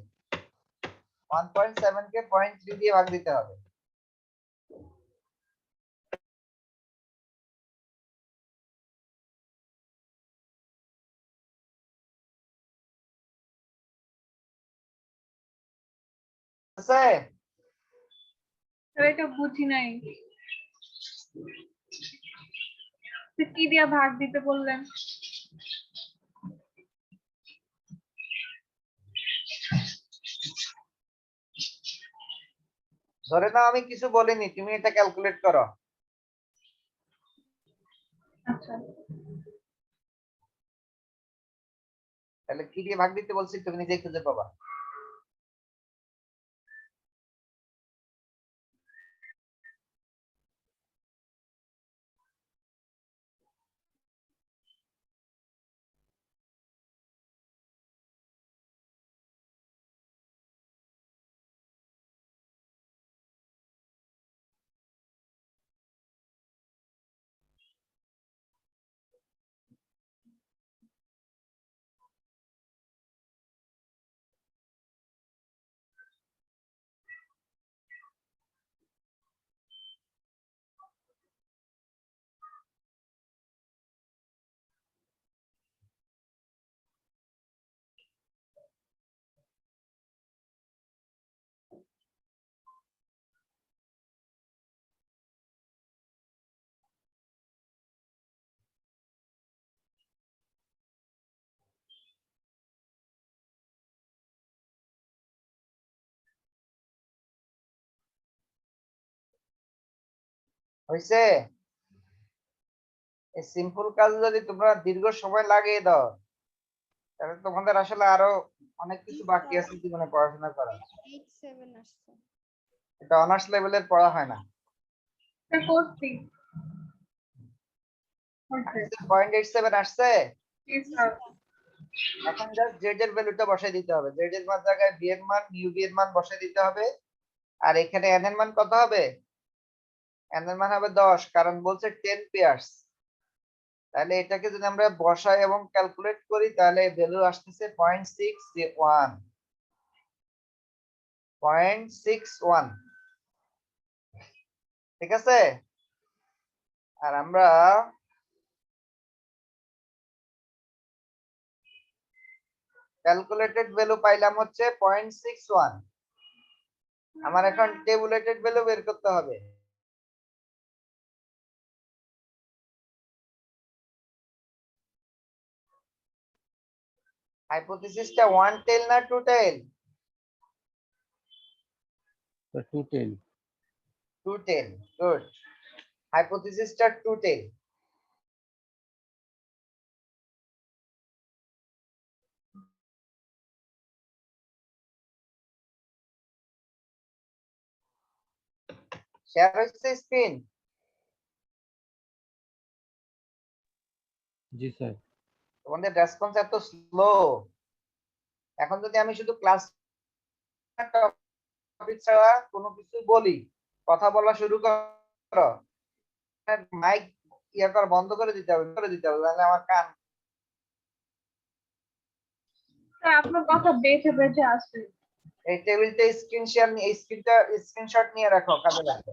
1.7 কে 0.3 দিয়ে ভাগ দিতে হবে। আছে? স্যার এটা বুঝি নাই, তো কি দিয়া ভাগ দিতে বললেন? ধরে নাও আমি কিছু বলিনি, তুমি এটা ক্যালকুলেট করো। আচ্ছা তাহলে কি দিয়ে ভাগ দিতে বলছি তুমি নিজেই খুঁজে পাবা। হইছে? এই সিম্পল কাজ যদি তোমরা দীর্ঘ সময় লাগিয়ে দাও, তাহলে তোমাদের আসলে আরো অনেক কিছু বাকি আছে জীবনে পড়াশোনা করা। 87 আসছে। এটা অনার্স লেভেলের পড়া হয় না। স্যার করছি। হয়েছে। 0.87 আসছে। জি স্যার। এখন জাস্ট জেড এর ভ্যালুটা বসাই দিতে হবে। জেড এর মান জায়গায় বি এর মান, ইউ বি এর মান বসাই দিতে হবে। আর এখানে এন এর মান কত হবে? এন এর মান হবে 10, কারণ বলছে 10 পেয়ার্স। তাহলে এটাকে যদি আমরা বসাই এবং ক্যালকুলেট করি, তাহলে ভ্যালু আসতেছে 0.61। 0.61, ঠিক আছে? আর আমরা ক্যালকুলেটেড ভ্যালু পাইলাম হচ্ছে 0.61। আমার এখন টেবুলেটেড ভ্যালু বের করতে হবে। হাইপোথিসিসটা ওয়ান টেল না two tail? Two tail. Two tail, good. হাইপোথিসিসটা টু টেল। শেয়ার হচ্ছে স্ক্রিন? জি স্যার। তোমাদের রেসপন্স এত স্লো। এখন যদি আমি শুধু ক্লাস টপিক ছাড়া কোনো কিছু বলি, কথা বলা শুরু করো, মাইক ইয়ে করা বন্ধ করে দিতে হবে, তাহলে আমার কান। স্যার আপনার কথা বেঁচে বেঁচে আসছে। এই টেবিলটা স্ক্রিন শেয়ার নিয়ে, এই স্ক্রিনটা স্ক্রিনশট নিয়ে রাখো, কাজে লাগবে।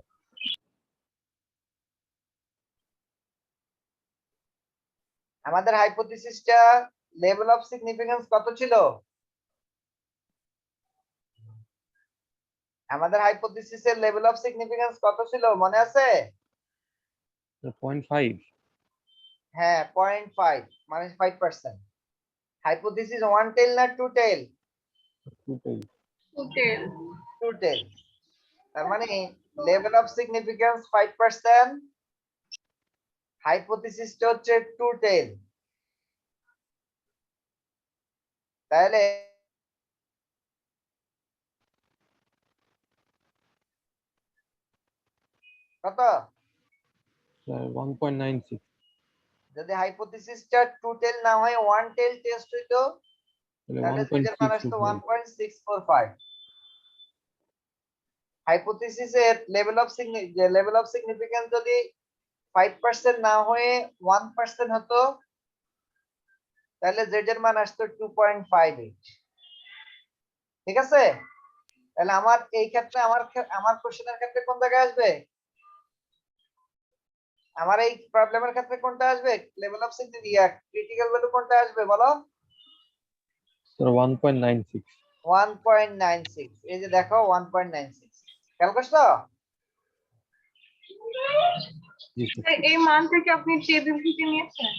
আমাদের হাইপোথিসিসটা লেভেল অফ সিগনিফিকেন্স কত ছিল? আমাদের হাইপোথিসিসের লেভেল অফ সিগনিফিকেন্স কত ছিল মনে আছে? 0.5। হ্যাঁ 0.5, মানে 5%। হাইপোথিসিস ওয়ান টেল না টু টেল? দুটোই। হোটেল টু টেল। তার মানে লেভেল অফ সিগনিফিকেন্স 5%, হাইপোথিসিসটা হচ্ছে টু টেল। তাহলে কত? স্যার 1.96। যদি হাইপোথিসিসটা টু টেল না হয় ওয়ান টেল টেস্ট হইতো, তাহলে তাহলে যেটার মান আসতো 1.625। 1.645। হাইপোথিসিসের লেভেল অফ সিগনিফিকেন্স যদি 5% না হয়ে 1% হতো, তাহলে যেটার মান আসতো 2.58। ঠিক আছে? তাহলে আমার এই ক্ষেত্রে আমার কোশ্চেনের ক্ষেত্রে কোন জায়গায় আসবে? আমার এই প্রবলেমের ক্ষেত্রে কোনটা আসবে? Level of significance critical value কোনটা আসবে বলো? স্যার 1.96। 1.96। এই যে দেখো 1.96, খেয়াল করছো? জি স্যার। এই মান থেকে আপনি টেবিল থেকে নিয়েছেন?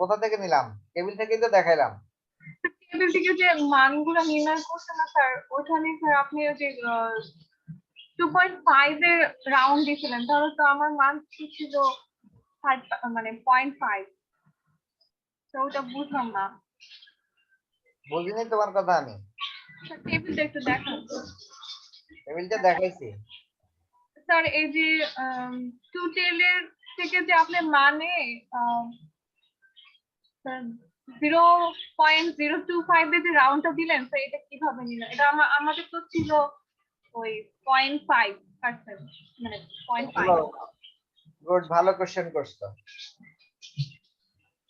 কোথা থেকে নিলাম? টেবিল থেকেই তো দেখাইলাম। টেবিল থেকে যে মানগুলো নির্ণয় করছেন না স্যার, ওখানে স্যার আপনি ওই যে 2.5 এর রাউন্ড দিয়েছিলেন, তাহলে তো আমার মান ছিল 5 মানে 0.5। তো ওটা বুঝলাম না বুঝিনি তোমার কথা আমি। স্যার। টেবিলটা একটু দেখান টেবিলটা দেখাইছি। স্যার। এই যে টু টেলের থেকে যে আপনি মানে 0.025 এর যে রাউন্ডটা দিলেন, স্যার এটা কিভাবে নিলেন? এটা আমাদের তো ছিল ওই 0.5%, মানে 0.5। গুড, ভালো কোশ্চেন করছো।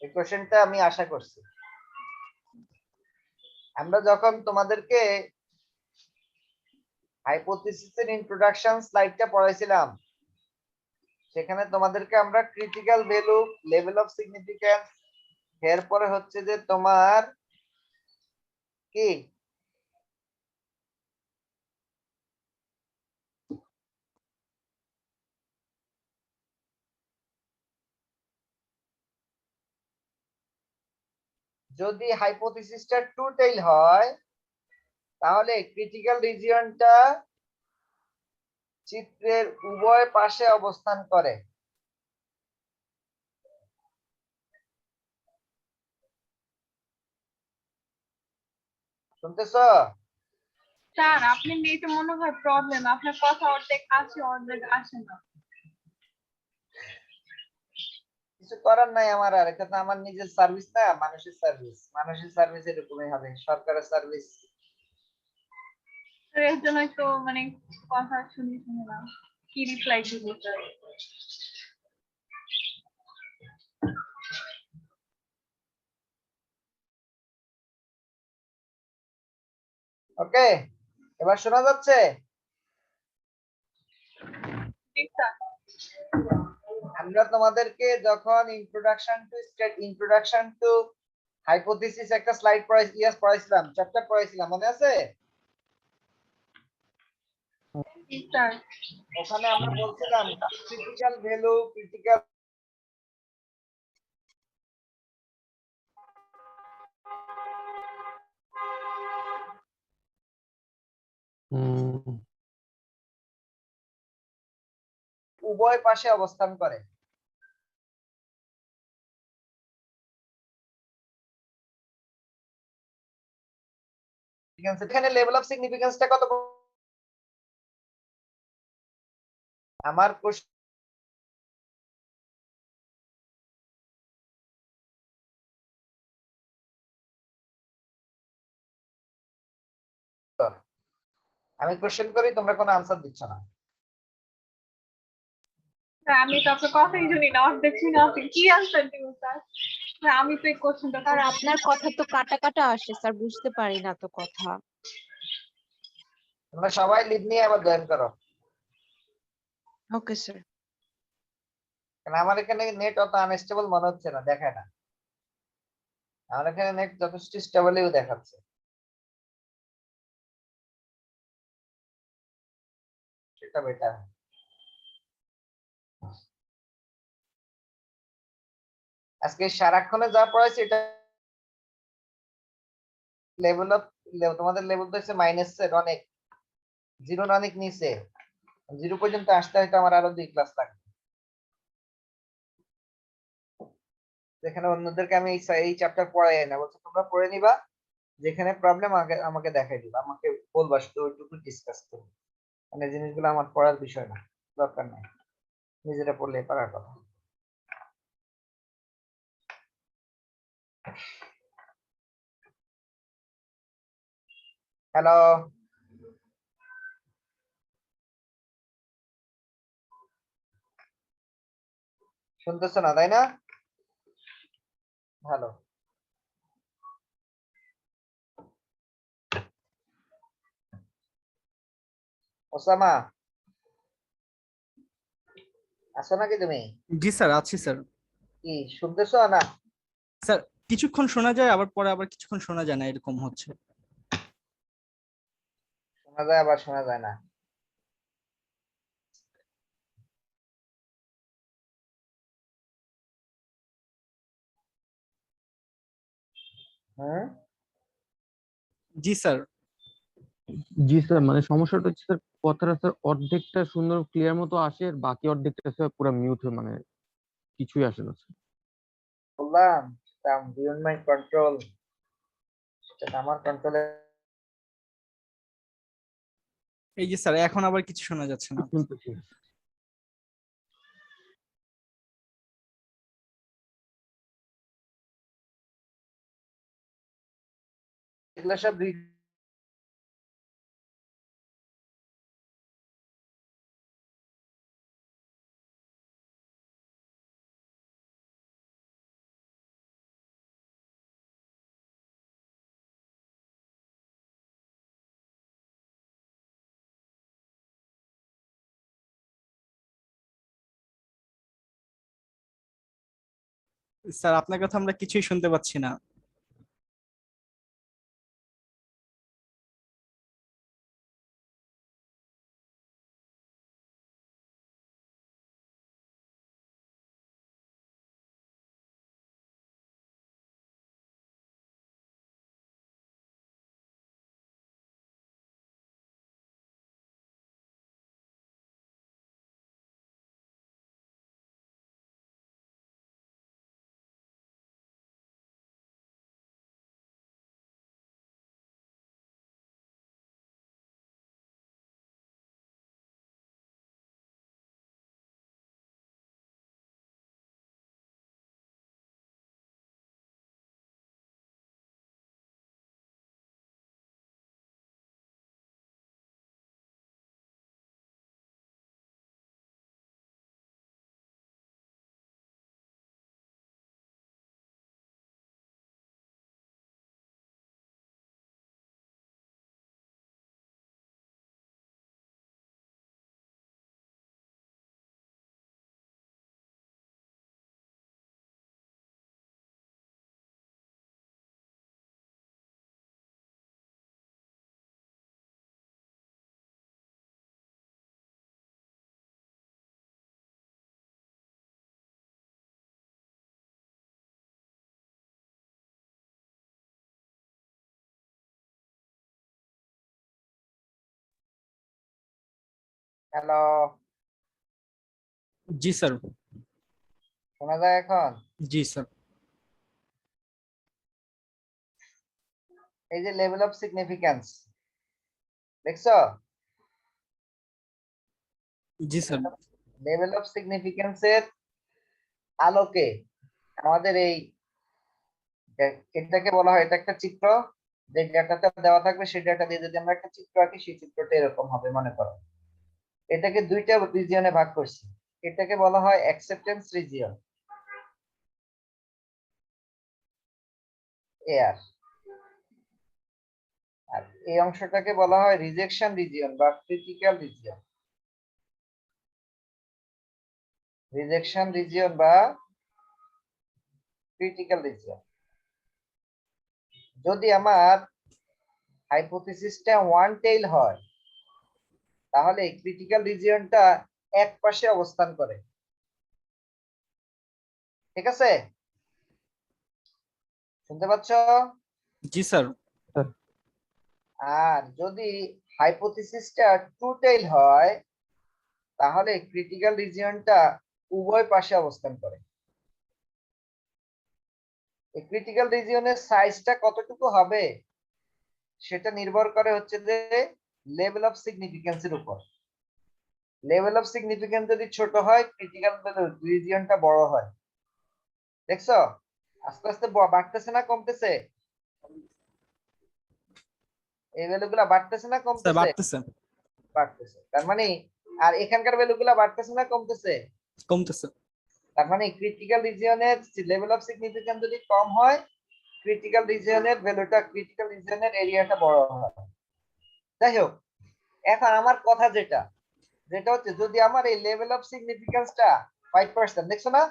এই কোশ্চেনটা আমি আশা করছি। আমরা যখন তোমাদেরকে হাইপোথিসিসের ইন্ট্রোডাকশন স্লাইডটা পড়াইছিলাম, সেখানে তোমাদেরকে আমরা critical value, level of significance, এরপরে হচ্ছে যে তোমার কি যদি হাইপোথিসিসটা টু টেইল হয়, তাহলে ক্রিটিক্যাল রিজিয়নটা চিত্রের উভয় পাশে অবস্থান করে। শুনতেছো? স্যার আপনি নেটে মনে হয় প্রবলেম, আপনার কথা অর্ধেক আসে অর্ধেক আসে না। কিছু করার নাই আমার, আর এটা তো আমার নিজের সার্ভিস না, মানুষের সার্ভিস। মানুষের সার্ভিস এরকমই হবে, সরকারের সার্ভিস। স্যার এর জন্যই তো মানে কথা শুনি না, কি রিপ্লাই দিব স্যার? ওকে, এবার শোনা যাচ্ছে? জি স্যার। আমরা তোমাদেরকে যখন ইন্ট্রোডাকশন টু হাইপোথিসিস একটা স্লাইড পড়াইছিলাম, চ্যাপ্টার পড়াইছিলাম, মনে আছে? জি স্যার। ওখানে আমরা বলছিলাম ক্রিটিক্যাল ভ্যালু, ক্রিটিক্যাল উভয় পাশে অবস্থান করে। এখানে লেভেল অফ সিগনিফিকেন্সটা কত? আমার আমি কোশ্চেন করি, তোমরা কোনো আনসার দিচ্ছ না। স্যার আমি তো আপনার কথাই শুনি না, অর্ধেক শুনে আপনি কি আনসার দিব স্যার? স্যার আমি তো এই কোশ্চেনটা স্যার আপনার কথা তো কাটা কাটা আসে স্যার, বুঝতে পারি না তো কথা। তোমরা সবাই লিড নিয়ে আবার জয়েন করো, ওকে স্যার। কারণ আমার এখানে নেট অত আনস্টেবল মনে হচ্ছে না, দেখায় না। আমার এখানে নেট যথেষ্ট স্টেবলই দেখাচ্ছে, সেটা বেটার। আজকে সারাক্ষণে যা পড়াইছি এটা লেভেল অফ তোমাদের লেভেল তো হচ্ছে মাইনাসের অনেক, জিরোর অনেক নিচে, 0 পর্যন্ত আসতে হয়তো আমার আরো 2 ক্লাস লাগবে। যেখানে অন্যদেরকে আমি এই চ্যাপ্টার পড়াই না, বলছে তোমরা পড়ে নিবা, যেখানে প্রবলেম আমাকে দেখাই দিবা, আমাকে বলবা, শুধু ওইটুকু ডিসকাস করবো, মানে জিনিসগুলো আমার পড়ার বিষয় না, দরকার নাই, নিজেরা পড়লে পারার কথা। হ্যালো, শুনতেছো না তাই না? ভালো। ওসামা, আছো নাকি তুমি? জি স্যার, আছি স্যার। কি শুনতেছো না? স্যার কিছুক্ষণ শোনা যায়, আবার পরে আবার কিছুক্ষণ শোনা যায় না, এরকম হচ্ছে। শোনা যায় আবার শোনা যায় না। হুম, জি স্যার। জি স্যার, মানে সমস্যাটা হচ্ছে স্যার, কথাটা স্যার অর্ধেকটা সুন্দর ক্লিয়ার মতো আসে, আর বাকি অর্ধেকটা স্যার পুরো মিউট হয়ে, মানে কিছুই আসে না স্যার। বললাম বিয়ন্ড মাই কন্ট্রোল, সেটা আমার কন্ট্রোলে। এই যে স্যার, এখন আবার কিছু শোনা যাচ্ছে না। শুনতেছি। এগুলো সব স্যার আপনার কথা আমরা কিছুই শুনতে পাচ্ছি না। হ্যালো, জি স্যার। শোনা যায় এখন? জি স্যার। এই যে লেভেল অফ সিগনিফিকেন্স দেখছো? জি স্যার। লেভেল অফ সিগনিফিকেন্সের আলোকে আমাদের এই এটাকে বলা হয়, এটা একটা চিত্র, যে ডাটাটা দেওয়া থাকবে সেই ডাটা দিয়ে যদি আমরা একটা চিত্র আঁকি, সেই চিত্রটা এরকম হবে মনে করো। এটাকে দুইটা রিজিয়নে ভাগ করছি, এটাকে বলা হয় অ্যাকসেপ্টেন্স রিজিয়ন এয়ার, আর এই অংশটাকে বলা হয় রিজেকশন রিজিয়ন বা ক্রিটিক্যাল রিজিয়ন। রিজেকশন রিজিয়ন বা ক্রিটিক্যাল রিজিয়ন। যদি আমার হাইপোথিসিসটা ওয়ান টেইল হয়, তাহলে এই ক্রিটিক্যাল রিজিয়নটা এক পাশে অবস্থান করে, ঠিক আছে? শুনতে পাচ্ছ? জি স্যার। আর যদি হাইপোথিসিসটা ট্রু টেইল হয় তাহলে ক্রিটিক্যাল রিজিয়নটা উভয় পাশে অবস্থান করে। এই ক্রিটিক্যাল রিজিয়নের সাইজটা কতটুকু হবে সেটা নির্ভর করে হচ্ছে যে লেভেল অফ সিগনিফিকেন্সের উপর। লেভেল অফ সিগনিফিকেন্স যদি ছোট হয় ক্রিটিক্যাল রিজিয়নটা বড় হয়। দেখছো আস্তে আস্তে বাড়তেছে না কমতেছে? এই ভ্যালুগুলা বাড়তেছে না স্যার কমতেছে? বাড়তেছে। বাড়তেছে। তার মানে আর এখানকার ভ্যালুগুলা বাড়তেছে না কমতেছে? কমতেছে। তার মানে ক্রিটিক্যাল রিজিয়নের লেভেল অফ সিগনিফিকেন্স যদি কম হয় ক্রিটিক্যাল রিজিয়নের ভ্যালুটা ক্রিটিক্যাল রিজিয়নের এরিয়াটা বড় হয়। যাই হোক, এখন আমার কথা যেটা হচ্ছে যদি আমার এই লেভেল অফ সিগনিফিকেন্সটা 5%, দেখছো না?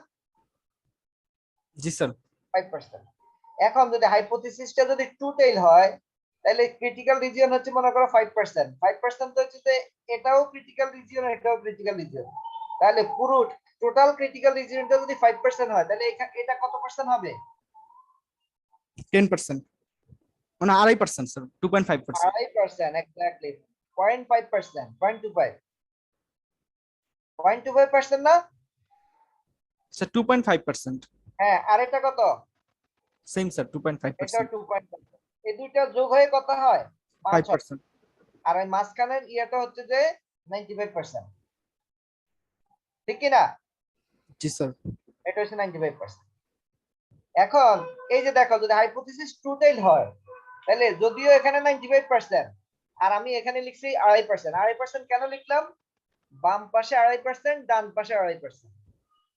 জি স্যার। 5%। এখন যদি হাইপোথিসিসটা যদি ট্রু টেইল হয় তাহলে ক্রিটিক্যাল রিজিয়ন হচ্ছে মনে করো 5%। 5% তো হচ্ছে যে এটাও ক্রিটিক্যাল রিজিয়ন এটাও ক্রিটিক্যাল রিজিয়ন। তাহলে পুরো টোটাল ক্রিটিক্যাল রিজিয়নটা যদি 5% হয় তাহলে এটা কত পার্সেন্ট হবে? 10%, মানে 2.5% স্যার, 2.5%। 2.5%, এক্স্যাক্টলি 0.5%, 0.25, 0.25% না? স্যার 2.5%। হ্যাঁ, আর এটা কত? সেম স্যার, এটা 2.5%। 2.5%। এই দুইটা যোগ হয়ে কত হয়? 5 হয়। 5%। আর ওই মাঝখানের ইয়েটা হচ্ছে যে 95%, ঠিক কি না? জি স্যার। এটা হচ্ছে 95%। এখন এই যে দেখো যদি হাইপোথিসিস ট্রু টেইল হয় তাহলে যদিও এখানে 95% আর আমি এখানে লিখছি 2.5%। 2.5% কেন লিখলাম? বাম পাশে 2.5%, ডান পাশে 2.5%,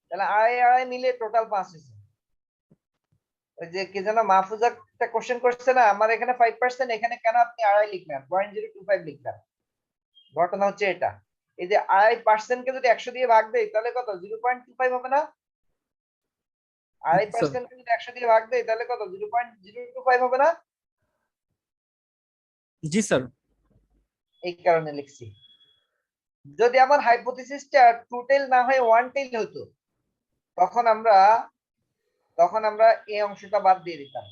তাহলে 2.5 মিলে টোটাল 5 হয়েছে। ওই যে কি যেন মাহফুজা একটা কোশ্চেন করছে না, আমার এখানে 5%, এখানে কেন আপনি 2.5 লিখলেন, 0.025 লিখলেন? ঘটনা হচ্ছে এটা, এই যে 2.5% কে যদি 100 দিয়ে ভাগ দেই তাহলে কত? 0.25 হবে না? 2.5% কে যদি 100 দিয়ে ভাগ দেই তাহলে কত? 0.025 হবে না? জি স্যার। এই কারণে লিখছি। যদি আমার হাইপোথিসিসটা ট্রু টেইল না হয়ে ওয়ান টেইল হতো তখন আমরা এই অংশটা বাদ দিয়ে দিতাম।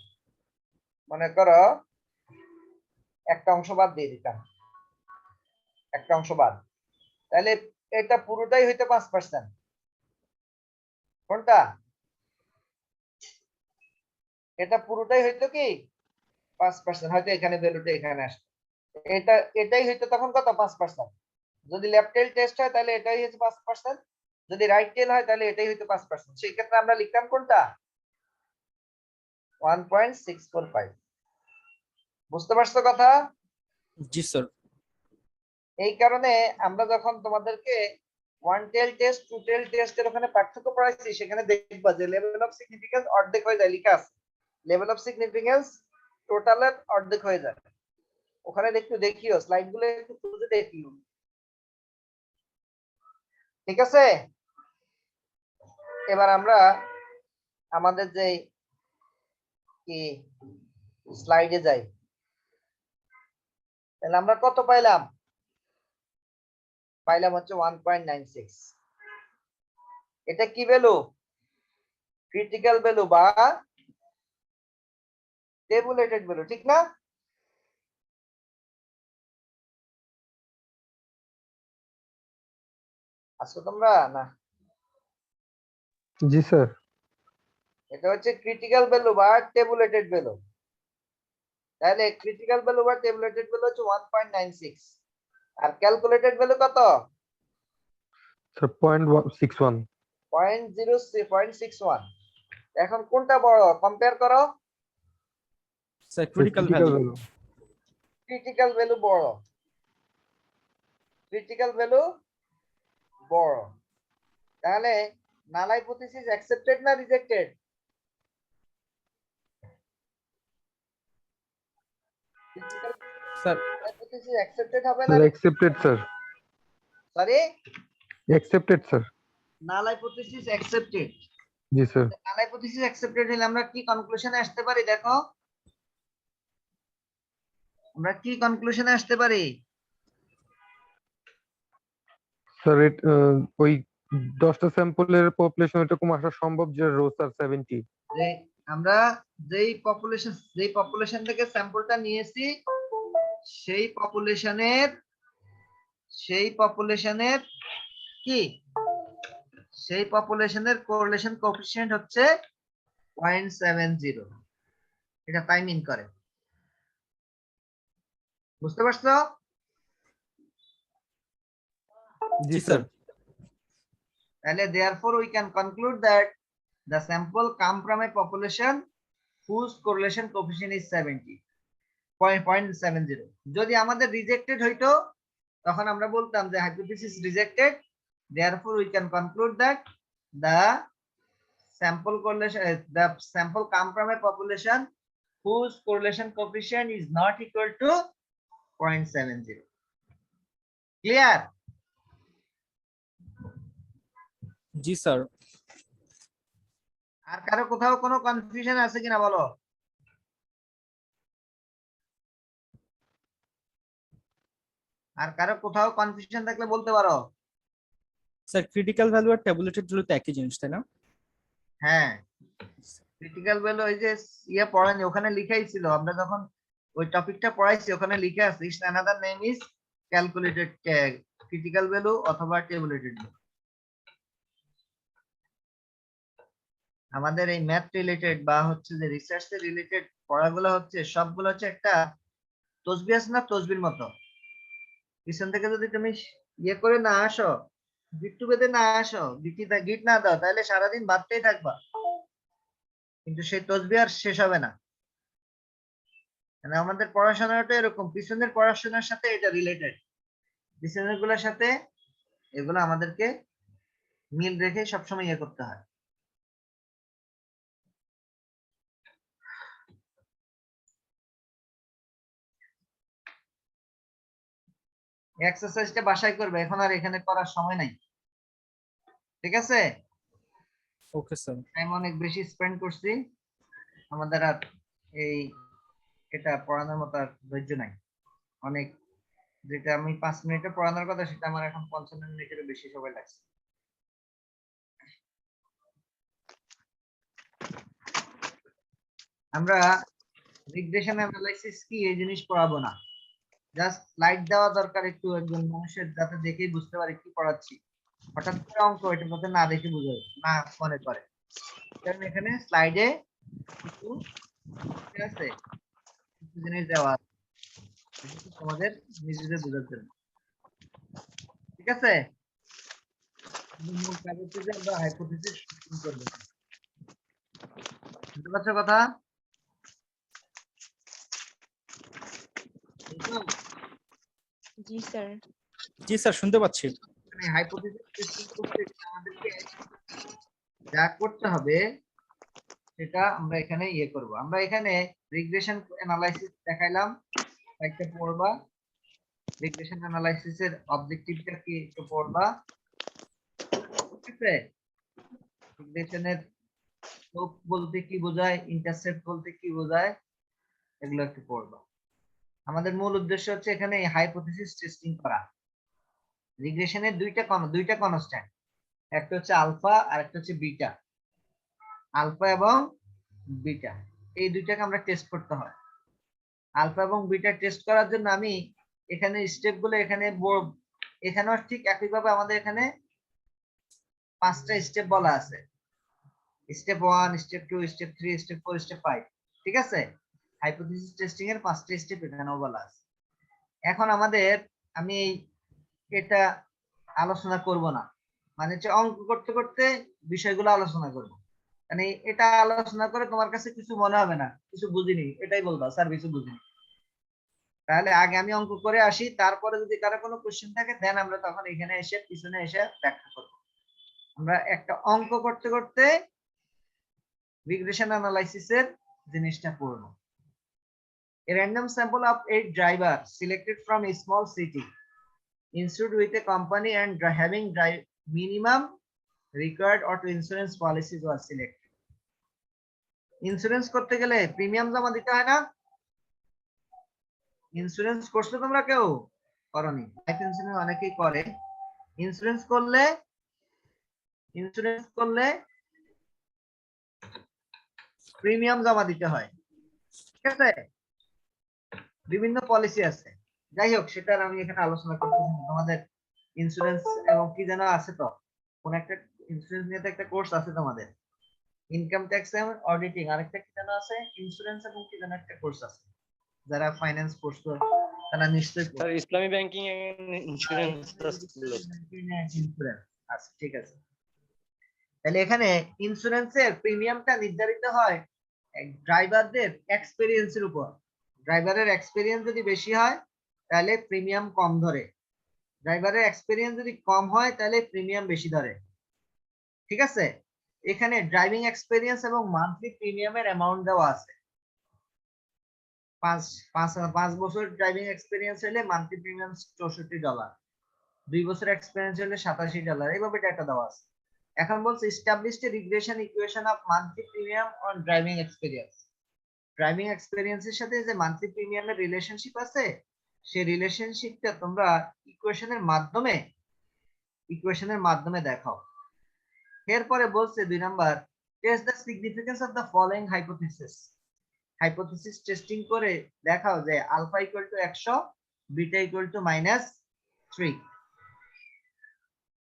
মনে করো একটা অংশ বাদ দিয়ে দিতাম, একটা অংশ বাদ, তাহলে এটা পুরোটাই হইতো 5%। কোনটা? এটা পুরোটাই হইতো কি 5%, হয়তো এখানে ভ্যালুটা এখানে আসতো। এটাই হইতো তখন কত? 5%। যদি লেফট টেল টেস্ট হয় তাহলে এটাই হচ্ছে 5%, যদি রাইট টেল হয় তাহলে এটাই হইতো 5%। সেই ক্ষেত্রে আমরা লিখতাম কোনটা? 1.645। বুঝতে পারছো কথা? জি স্যার। এই কারণে আমরা যখন তোমাদেরকে one tail test two tail টেস্টের ওখানে পার্থক্য পড়াইছি সেখানে দেখবা যে লেভেল অফ সিগনিফিকেন্স অর্ধেক হয়ে যায়, লেখা আছে লেভেল অফ সিগনিফিকেন্স টোটালের অর্ধেক হয়ে যায়। ওখানে একটু দেখিও, স্লাইড গুলো একটু খুঁজে দেখিও, ঠিক আছে? এবার আমরা আমাদের যে কি স্লাইডে যাই, তাহলে আমরা কত পাইলাম? পাইলাম হচ্ছে 1.96। এটা কি ভ্যালু? ক্রিটিক্যাল ভ্যালু বা টেবুলেটেড ভ্যালু, ঠিক না? আছো তোমরা না? জি স্যার। এটা হচ্ছে ক্রিটিক্যাল ভ্যালু বা টেবুলেটেড ভ্যালু। তাহলে ক্রিটিক্যাল ভ্যালু বা টেবুলেটেড ভ্যালু হচ্ছে 1.96 আর ক্যালকুলেটেড ভ্যালু কত? স্যার 0.61। 0.61। এখন কোনটা বড় কম্পেয়ার করো? Sir critical value. Critical value বড়, ক্রিটিক্যাল ভ্যালু বড়। তাহলে নাল হাইপোথিসিস অ্যাকসেপ্টেড না রিজেক্টেড? স্যার হাইপোথিসিস অ্যাকসেপ্টেড হবে না? Sir accepted sir. Sorry, accepted sir. Null hypothesis accepted. জি স্যার। নাল হাইপোথিসিস অ্যাকসেপ্টেড হলে আমরা কি কনক্লুশনে আসতে পারি দেখো? আমরা কি কনক্লুশনে আসতে পারি? স্যার ওই 10টা স্যাম্পলের পপুলেশন এরকম আসা সম্ভব যে রো স্যার 70। যে আমরা যেই পপুলেশন থেকে স্যাম্পলটা নিয়েছি সেই পপুলেশনের কি সেই পপুলেশনের কোরিলেশন কোএফিসিয়েন্ট হচ্ছে 0.70। এটা তাই মিন করে, বুঝতে পারছো? জি স্যার। তাহলে therefore we can conclude that the sample come from a population whose correlation coefficient is 0.70। যদি আমাদের রিজেক্টেড হইতো তখন আমরা বলতাম যে hypothesis rejected, therefore we can conclude that the sample come from a population whose correlation coefficient is not equal to 0.70। Clear? জি sir. আর কারো কোথাও কোনো কনফিউশন আছে কিনা বলো? আর কারো কোথাও কনফিউশন থাকলে বলতে পারো। স্যার ক্রিটিক্যাল ভ্যালু আর ট্যাবুলেটেড ভ্যালু তো একই জিনিস তাই না? হ্যাঁ, ক্রিটিক্যাল ভ্যালু ওই যে ইয়ে পড়ানি ওখানে লিখাই ছিল, আমরা যখন ওই টপিকটা পড়াইছি ওখানে লিখে আছে another name is calculated critical value অথবা tabulated value। আমাদের এই ম্যাথ রিলেটেড বা হচ্ছে যে রিসার্চ রিলেটেড পড়াগুলো হচ্ছে সবগুলো হচ্ছে একটা তসবিহ আছে না, তসবির মতো। পিছন থেকে যদি তুমি ইয়ে করে না আসো, গিট্টু বেঁধে না আসো, গিট না দাও, তাহলে সারাদিন বাদতেই থাকবা, কিন্তু সেই তসবিহ আর শেষ হবে না। মানে আমাদের পড়াশোনাটা এরকম, পিছনের পড়াশোনার সাথে এটা রিলেটেড, পিছনের গুলোর সাথে এগুলো আমাদেরকে মিল রেখে সবসময় ইয়ে করতে হয়। এক্সারসাইজটা বাসায় করবে, এখন আর এখানে করার সময় নাই, ঠিক আছে? Okay sir. টাইম অনেক বেশি স্পেন্ড করছি, আমাদের আর এই এটা পড়ানোর মতো আর ধৈর্য নাই। অনেক, যেটা আমি 5 মিনিটে পড়ানোর কথা সেটা আমার এখন 55 মিনিটেরও বেশি সময় লাগছে। আমরা রিগ্রেশন অ্যানালাইসিস কি এই জিনিস পড়াবো না, জাস্ট স্লাইড দেওয়া দরকার একটু একজন মানুষের, যাতে দেখেই বুঝতে পারে কি পড়াচ্ছি। হঠাৎ করে অঙ্ক এটা মধ্যে না দেখে বুঝে না মনে করে, কারণ এখানে স্লাইডে কিছু আছে, কিছু জিনিস দেওয়া আছে তোমাদের নিজেদের বোঝার জন্য, ঠিক আছে? মূল কাজ হচ্ছে যে আমরা হাইপোথিসিস করব, বুঝতে পারছো কথা? জি স্যার। জি স্যার শুনতে পাচ্ছি। মানে হাইপোথিসিস টেস্টিং করতে গেলে আমাদেরকে যা করতে হবে সেটা আমরা এখানে ইয়ে করব। আমরা এখানে রিগ্রেশন অ্যানালাইসিস দেখাইলাম, একটা পড়বা, রিগ্রেশন অ্যানালাইসিসের অবজেক্টিভটা কি একটু পড়বা, ঠিক আছে? রিগ্রেশনের স্লোপ বলতে কি বোঝায়, ইন্টারসেপ্ট বলতে কি বোঝায়, এগুলো একটু পড়বা। আমাদের মূল উদ্দেশ্য হচ্ছে এখানে হাইপোথিসিস টেস্টিং করা। রিগ্রেশনের দুইটা কনস্ট্যান্ট, একটা হচ্ছে আলফা আর একটা হচ্ছে বিটা। আলফা এবং বিটা এই দুইটাকে আমরা টেস্ট করতে হয়। আলফা এবং বিটা টেস্ট করার জন্য আমি এখানে স্টেপগুলো এখানেও ঠিক একইভাবে আমাদের এখানে 5টা স্টেপ বলা আছে, step 1, step 2, step 3, step 4, step 5, ঠিক আছে? হাইপোথিসিস টেস্টিং এর 5টা স্টেপ এখানেও বলা আছে। এখন আমাদের আমি এটা আলোচনা করব না, মানে হচ্ছে অঙ্ক করতে করতে বিষয়গুলো আলোচনা করব, মানে এটা আলোচনা করে তোমার কাছে কিছু মনে হবে না, কিছু বুঝিনি এটাই বলবা স্যার কিছু বুঝিনি। তাহলে আগে আমি অঙ্ক করে আসি, তারপরে যদি কারো কোনো কোশ্চেন থাকে দেন আমরা তখন এখানে এসে পিছনে এসে ব্যাখ্যা করব। আমরা একটা অঙ্ক করতে করতে রিগ্রেশন অ্যানালাইসিসের জিনিসটা পড়ব। A random sample of 8 drivers selected from a small city insured with a company and having minimum required auto insurance policies was selected. Insurance করতে গেলে প্রিমিয়াম জমা দিতে হয় না? ইন্স্যুরেন্স করছো তোমরা কেউ? করনি? লাইফ ইন্স্যুরেন্স অনেকেই করে। ইন্স্যুরেন্স করলে প্রিমিয়াম জমা দিতে হয়, ঠিক আছে? বিভিন্ন পলিসি আছে। যাই হোক, সেটা আর আমি এখানে আলোচনা করতেছি না। তোমাদের ইন্স্যুরেন্স এবং কি যেন আছে, তো কোন একটা ইন্স্যুরেন্স নিয়ে তো একটা কোর্স আছে তোমাদের, ইনকাম ট্যাক্স এবং অডিটিং, আরেকটা কি যেন আছে, ইন্স্যুরেন্স এবং কি যেন একটা কোর্স আছে। যারা ফাইন্যান্স কোর্স করে তারা নিশ্চয়ই sir Islami banking and insurance insurance আচ্ছা, ঠিক আছে। তাহলে এখানে ইন্স্যুরেন্সের প্রিমিয়ামটা নির্ধারিত হয় ড্রাইভারদের এক্সপেরিয়েন্সের উপর। ড্রাইভারের এক্সপেরিয়েন্স যদি বেশি হয় তাহলে প্রিমিয়াম কম ধরে, ড্রাইভারের এক্সপেরিয়েন্স যদি কম হয় তাহলে প্রিমিয়াম বেশি ধরে। ঠিক আছে, এখানে ড্রাইভিং এক্সপেরিয়েন্স এবং মান্থলি প্রিমিয়ামের অ্যামাউন্ট দেওয়া আছে। 5 বছর ড্রাইভিং এক্সপেরিয়েন্স হলে মান্থলি প্রিমিয়াম $64, 2 বছর এক্সপেরিয়েন্স হলে $87, এইভাবে ডেটা দেওয়া আছে। এখন বলছে establish a regression equation of monthly premium on driving experience. Driving এক্সপেরিয়েন্সের সাথে যে মান্থলি প্রিমিয়ামের রিলেশনশিপ আছে, সেই রিলেশনশিপটা তোমরা ইকুয়েশনের মাধ্যমে দেখাও। এরপরে বলছে 2 number, test the significance of the following hypothesis. Hypothesis testing করে দেখাও যে alpha equal to 100, beta equal to -3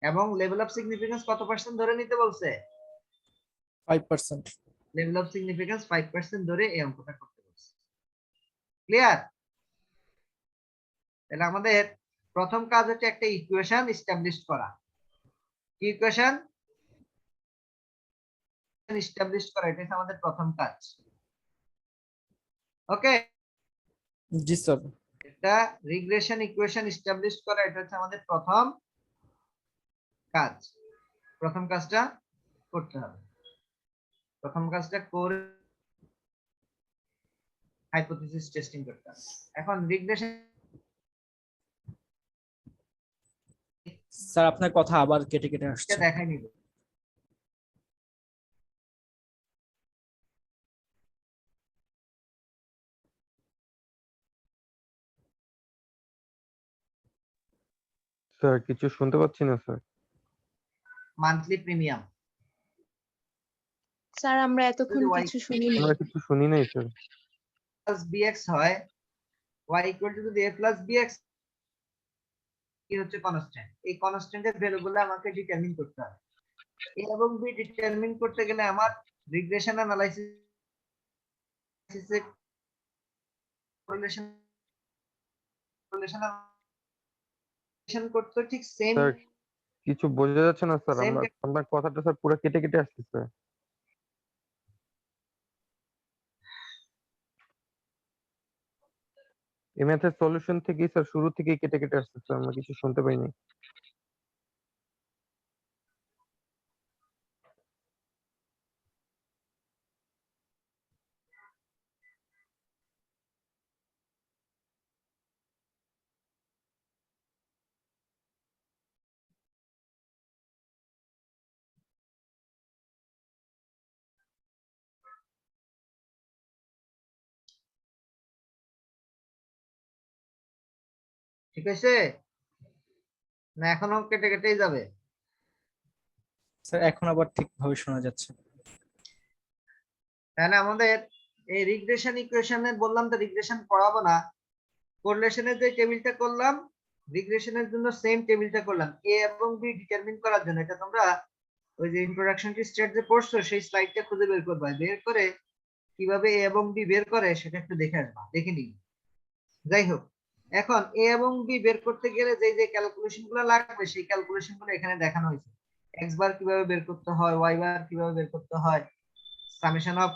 এবং লেভেল অফ সিগনিফিকেন্স কত পার্সেন্ট ধরে নিতে বলছে? 5%। লেভেল অফ সিগনিফিকেন্স 5% ধরে এই অঙ্কটা করতে বলছে। ক্লিয়ার? তাহলে আমাদের প্রথম কাজ হচ্ছে একটা ইকুয়েশন এস্টাবলিশ করা। কি ইকুয়েশন এস্টাবলিশ করা? এটা হচ্ছে আমাদের প্রথম কাজ। ওকে, জি স্যার। এটা রিগ্রেশন ইকুয়েশন এস্টাবলিশ করা, এটা হচ্ছে আমাদের প্রথম কাজ। প্রথম কাজটা করতে হবে। প্রথম কাজটা করে হাইপোথিসিস টেস্টিং করতে হবে। এখন রিগ্রেশন স্যার আপনার কথা আবার কেটে কেটে আসছে। দেখাই নিব। স্যার কিছু শুনতে পাচ্ছি না স্যার। মান্থলি প্রিমিয়াম স্যার আমরা এতক্ষণ যদি y কিছু শুনিনি। আমরা কিছু শুনি নাই স্যার। প্লাস bx হয়, y ইকুয়াল টু যদি a প্লাস bx কি হচ্ছে কনস্ট্যান্ট। এই কনস্ট্যান্টের ভ্যালুগুলো আমাকে ডিটারমিন করতে হবে। a এবং b ডিটারমিন করতে গেলে আমার রিগ্রেশন অ্যানালাইসিস এর কোরিলেশন করতে ঠিক সেম স্যার কিছু বোঝা যাচ্ছে না স্যার, সেম আপনার কথাটা স্যার পুরো কেটে কেটে আসছে। এই ম্যাথের সলিউশন থেকে স্যার শুরু থেকেই কেটে কেটে আসছে স্যার, আমরা কিছু শুনতে পাইনি। ঠিক আছে না? এখনো কেটে কেটেই যাবে? স্যার এখন আবার ঠিকভাবে শোনা যাচ্ছে। তাহলে আমাদের এই রিগ্রেশন ইকুয়েশনে বললাম তো রিগ্রেশন পড়াবো না, কোরিলেশনের যে টেবিলটা করলাম রিগ্রেশনের জন্য সেম টেবিলটা করলাম a এবং b ডিটারমিন করার জন্য। এটা তোমরা ওই যে ইন্ট্রোডাকশন টু স্টেট যে পড়ছো সেই স্লাইডটা খুঁজে বের করবা, বের করে কিভাবে a এবং b বের করে সেটা একটু দেখে আসবা, দেখে নিই। যাই হোক, এখন a এবং b বের করতে গেলে যে যে ক্যালকুলেশন গুলো লাগবে সেই ক্যালকুলেশন গুলো এখানে দেখানো হয়েছে। x বার কিভাবে বের করতে হয়, y বার কিভাবে বের করতে হয়, summation of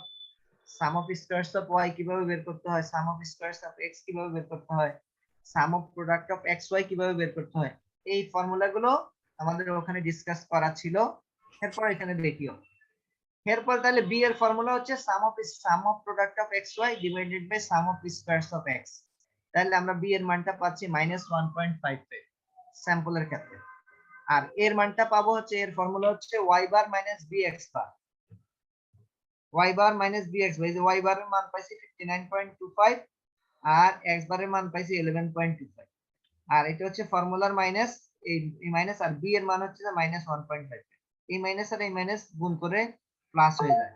sum of squares of y কিভাবে বের করতে হয়, sum of squares of x কিভাবে বের করতে হয়, sum of product of x y কিভাবে বের করতে হয়, এই ফর্মুলাগুলো আমাদের ওখানে ডিসকাস করা ছিল। এরপর এখানে দেখিও। এরপর তাহলে b এর ফর্মুলা হচ্ছে sum of product of x y divided by sum of squares of x। তাহলে আমরা b এর মানটা পাচ্ছি -1.55 স্যাম্পলের ক্ষেত্রে। আর এর মানটা পাবো হচ্ছে, এর ফর্মুলা হচ্ছে y বার মাইনাস bx বার। y বার মাইনাস bx বার, এই যে y বারের মান পাইছি 59.25 আর x বারের মান পাইছি 11.25। আর এটা হচ্ছে ফর্মুলার মাইনাস, এই মাইনাস, আর b এর মান হচ্ছে -1.5। এই মাইনাস আর এই মাইনাস গুণ করে প্লাস হয়ে যায়।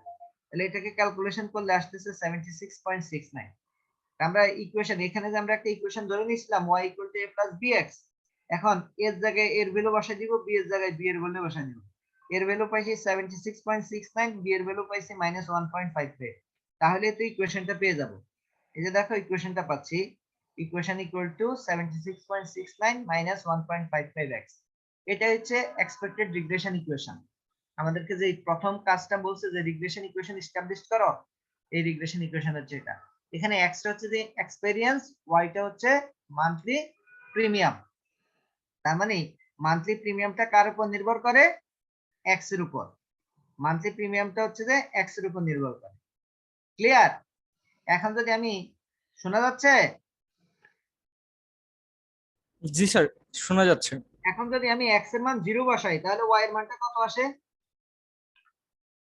তাহলে এটাকে ক্যালকুলেশন করলে আসতেছে 76.69। আমরা ইকুয়েশন এখানে যে আমরা একটা ইকুয়েশন ধরে নিয়েছিলাম y = a + bx, এখন এর জায়গায় এর ভ্যালু বসাই দিব, b এর জায়গায় b এর ভ্যালু বসাই দিব। এর ভ্যালু পাইছি 76.69, b এর ভ্যালু পাইছি -1.53, তাহলে তো ইকুয়েশনটা পেয়ে যাব। এই যে দেখো ইকুয়েশনটা পাচ্ছি, ইকুয়েশন = 76.69 - 1.55x। এটা হচ্ছে এক্সপেক্টেড রিগ্রেশন ইকুয়েশন। আমাদেরকে যে প্রথম কাজটা বলছে যে রিগ্রেশন ইকুয়েশন এস্টাবলিশ করো, এই রিগ্রেশন ইকুয়েশন হচ্ছে এটা। এখানে x টা হচ্ছে যে এক্সপেরিয়েন্স, y টা হচ্ছে মান্থলি প্রিমিয়াম। তার মানে মান্থলি প্রিমিয়ামটা কার উপর নির্ভর করে? x এর উপর। মান্থলি প্রিমিয়ামটা হচ্ছে যে x এর উপর নির্ভর করে। ক্লিয়ার? এখন যদি আমি, শোনা যাচ্ছে? জি স্যার, শোনা যাচ্ছে। এখন যদি আমি x এর মান 0 বসাই তাহলে y এর মানটা কত আসে?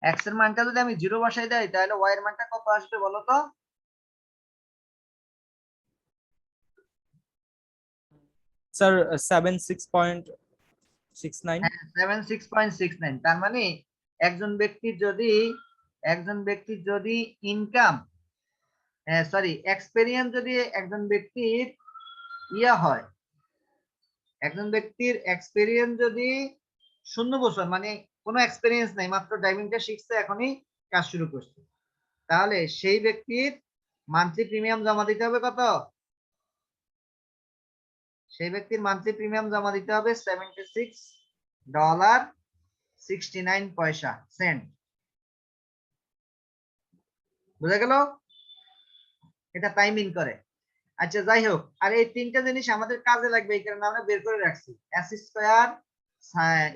x এর মানটা যদি আমি 0 বসাই দেই তাহলে y এর মানটা কত আসবে বলো তো? স্যার 76.69। হ্যাঁ, 76.69। তার মানে একজন ব্যক্তির যদি ইনকাম, সরি এক্সপেরিয়েন্স যদি একজন ব্যক্তির হয়, একজন ব্যক্তির এক্সপেরিয়েন্স যদি 0 বছর, মানে কোনো এক্সপেরিয়েন্স নাই, মাত্র ড্রাইভিংটা শিখছে, এখনই কাজ শুরু করছে, তাহলে সেই ব্যক্তির মান্থলি প্রিমিয়াম জমা দিতে হবে কত? সেই ব্যক্তির মান্থলি প্রিমিয়াম জমা দিতে হবে $76.69। বুঝা গেল? এটা টাইমিং করে। আচ্ছা যাই হোক, আর এই তিনটা জিনিস আমাদের কাজে লাগবে, এই কারণে আমরা বের করে রাখছি। s square,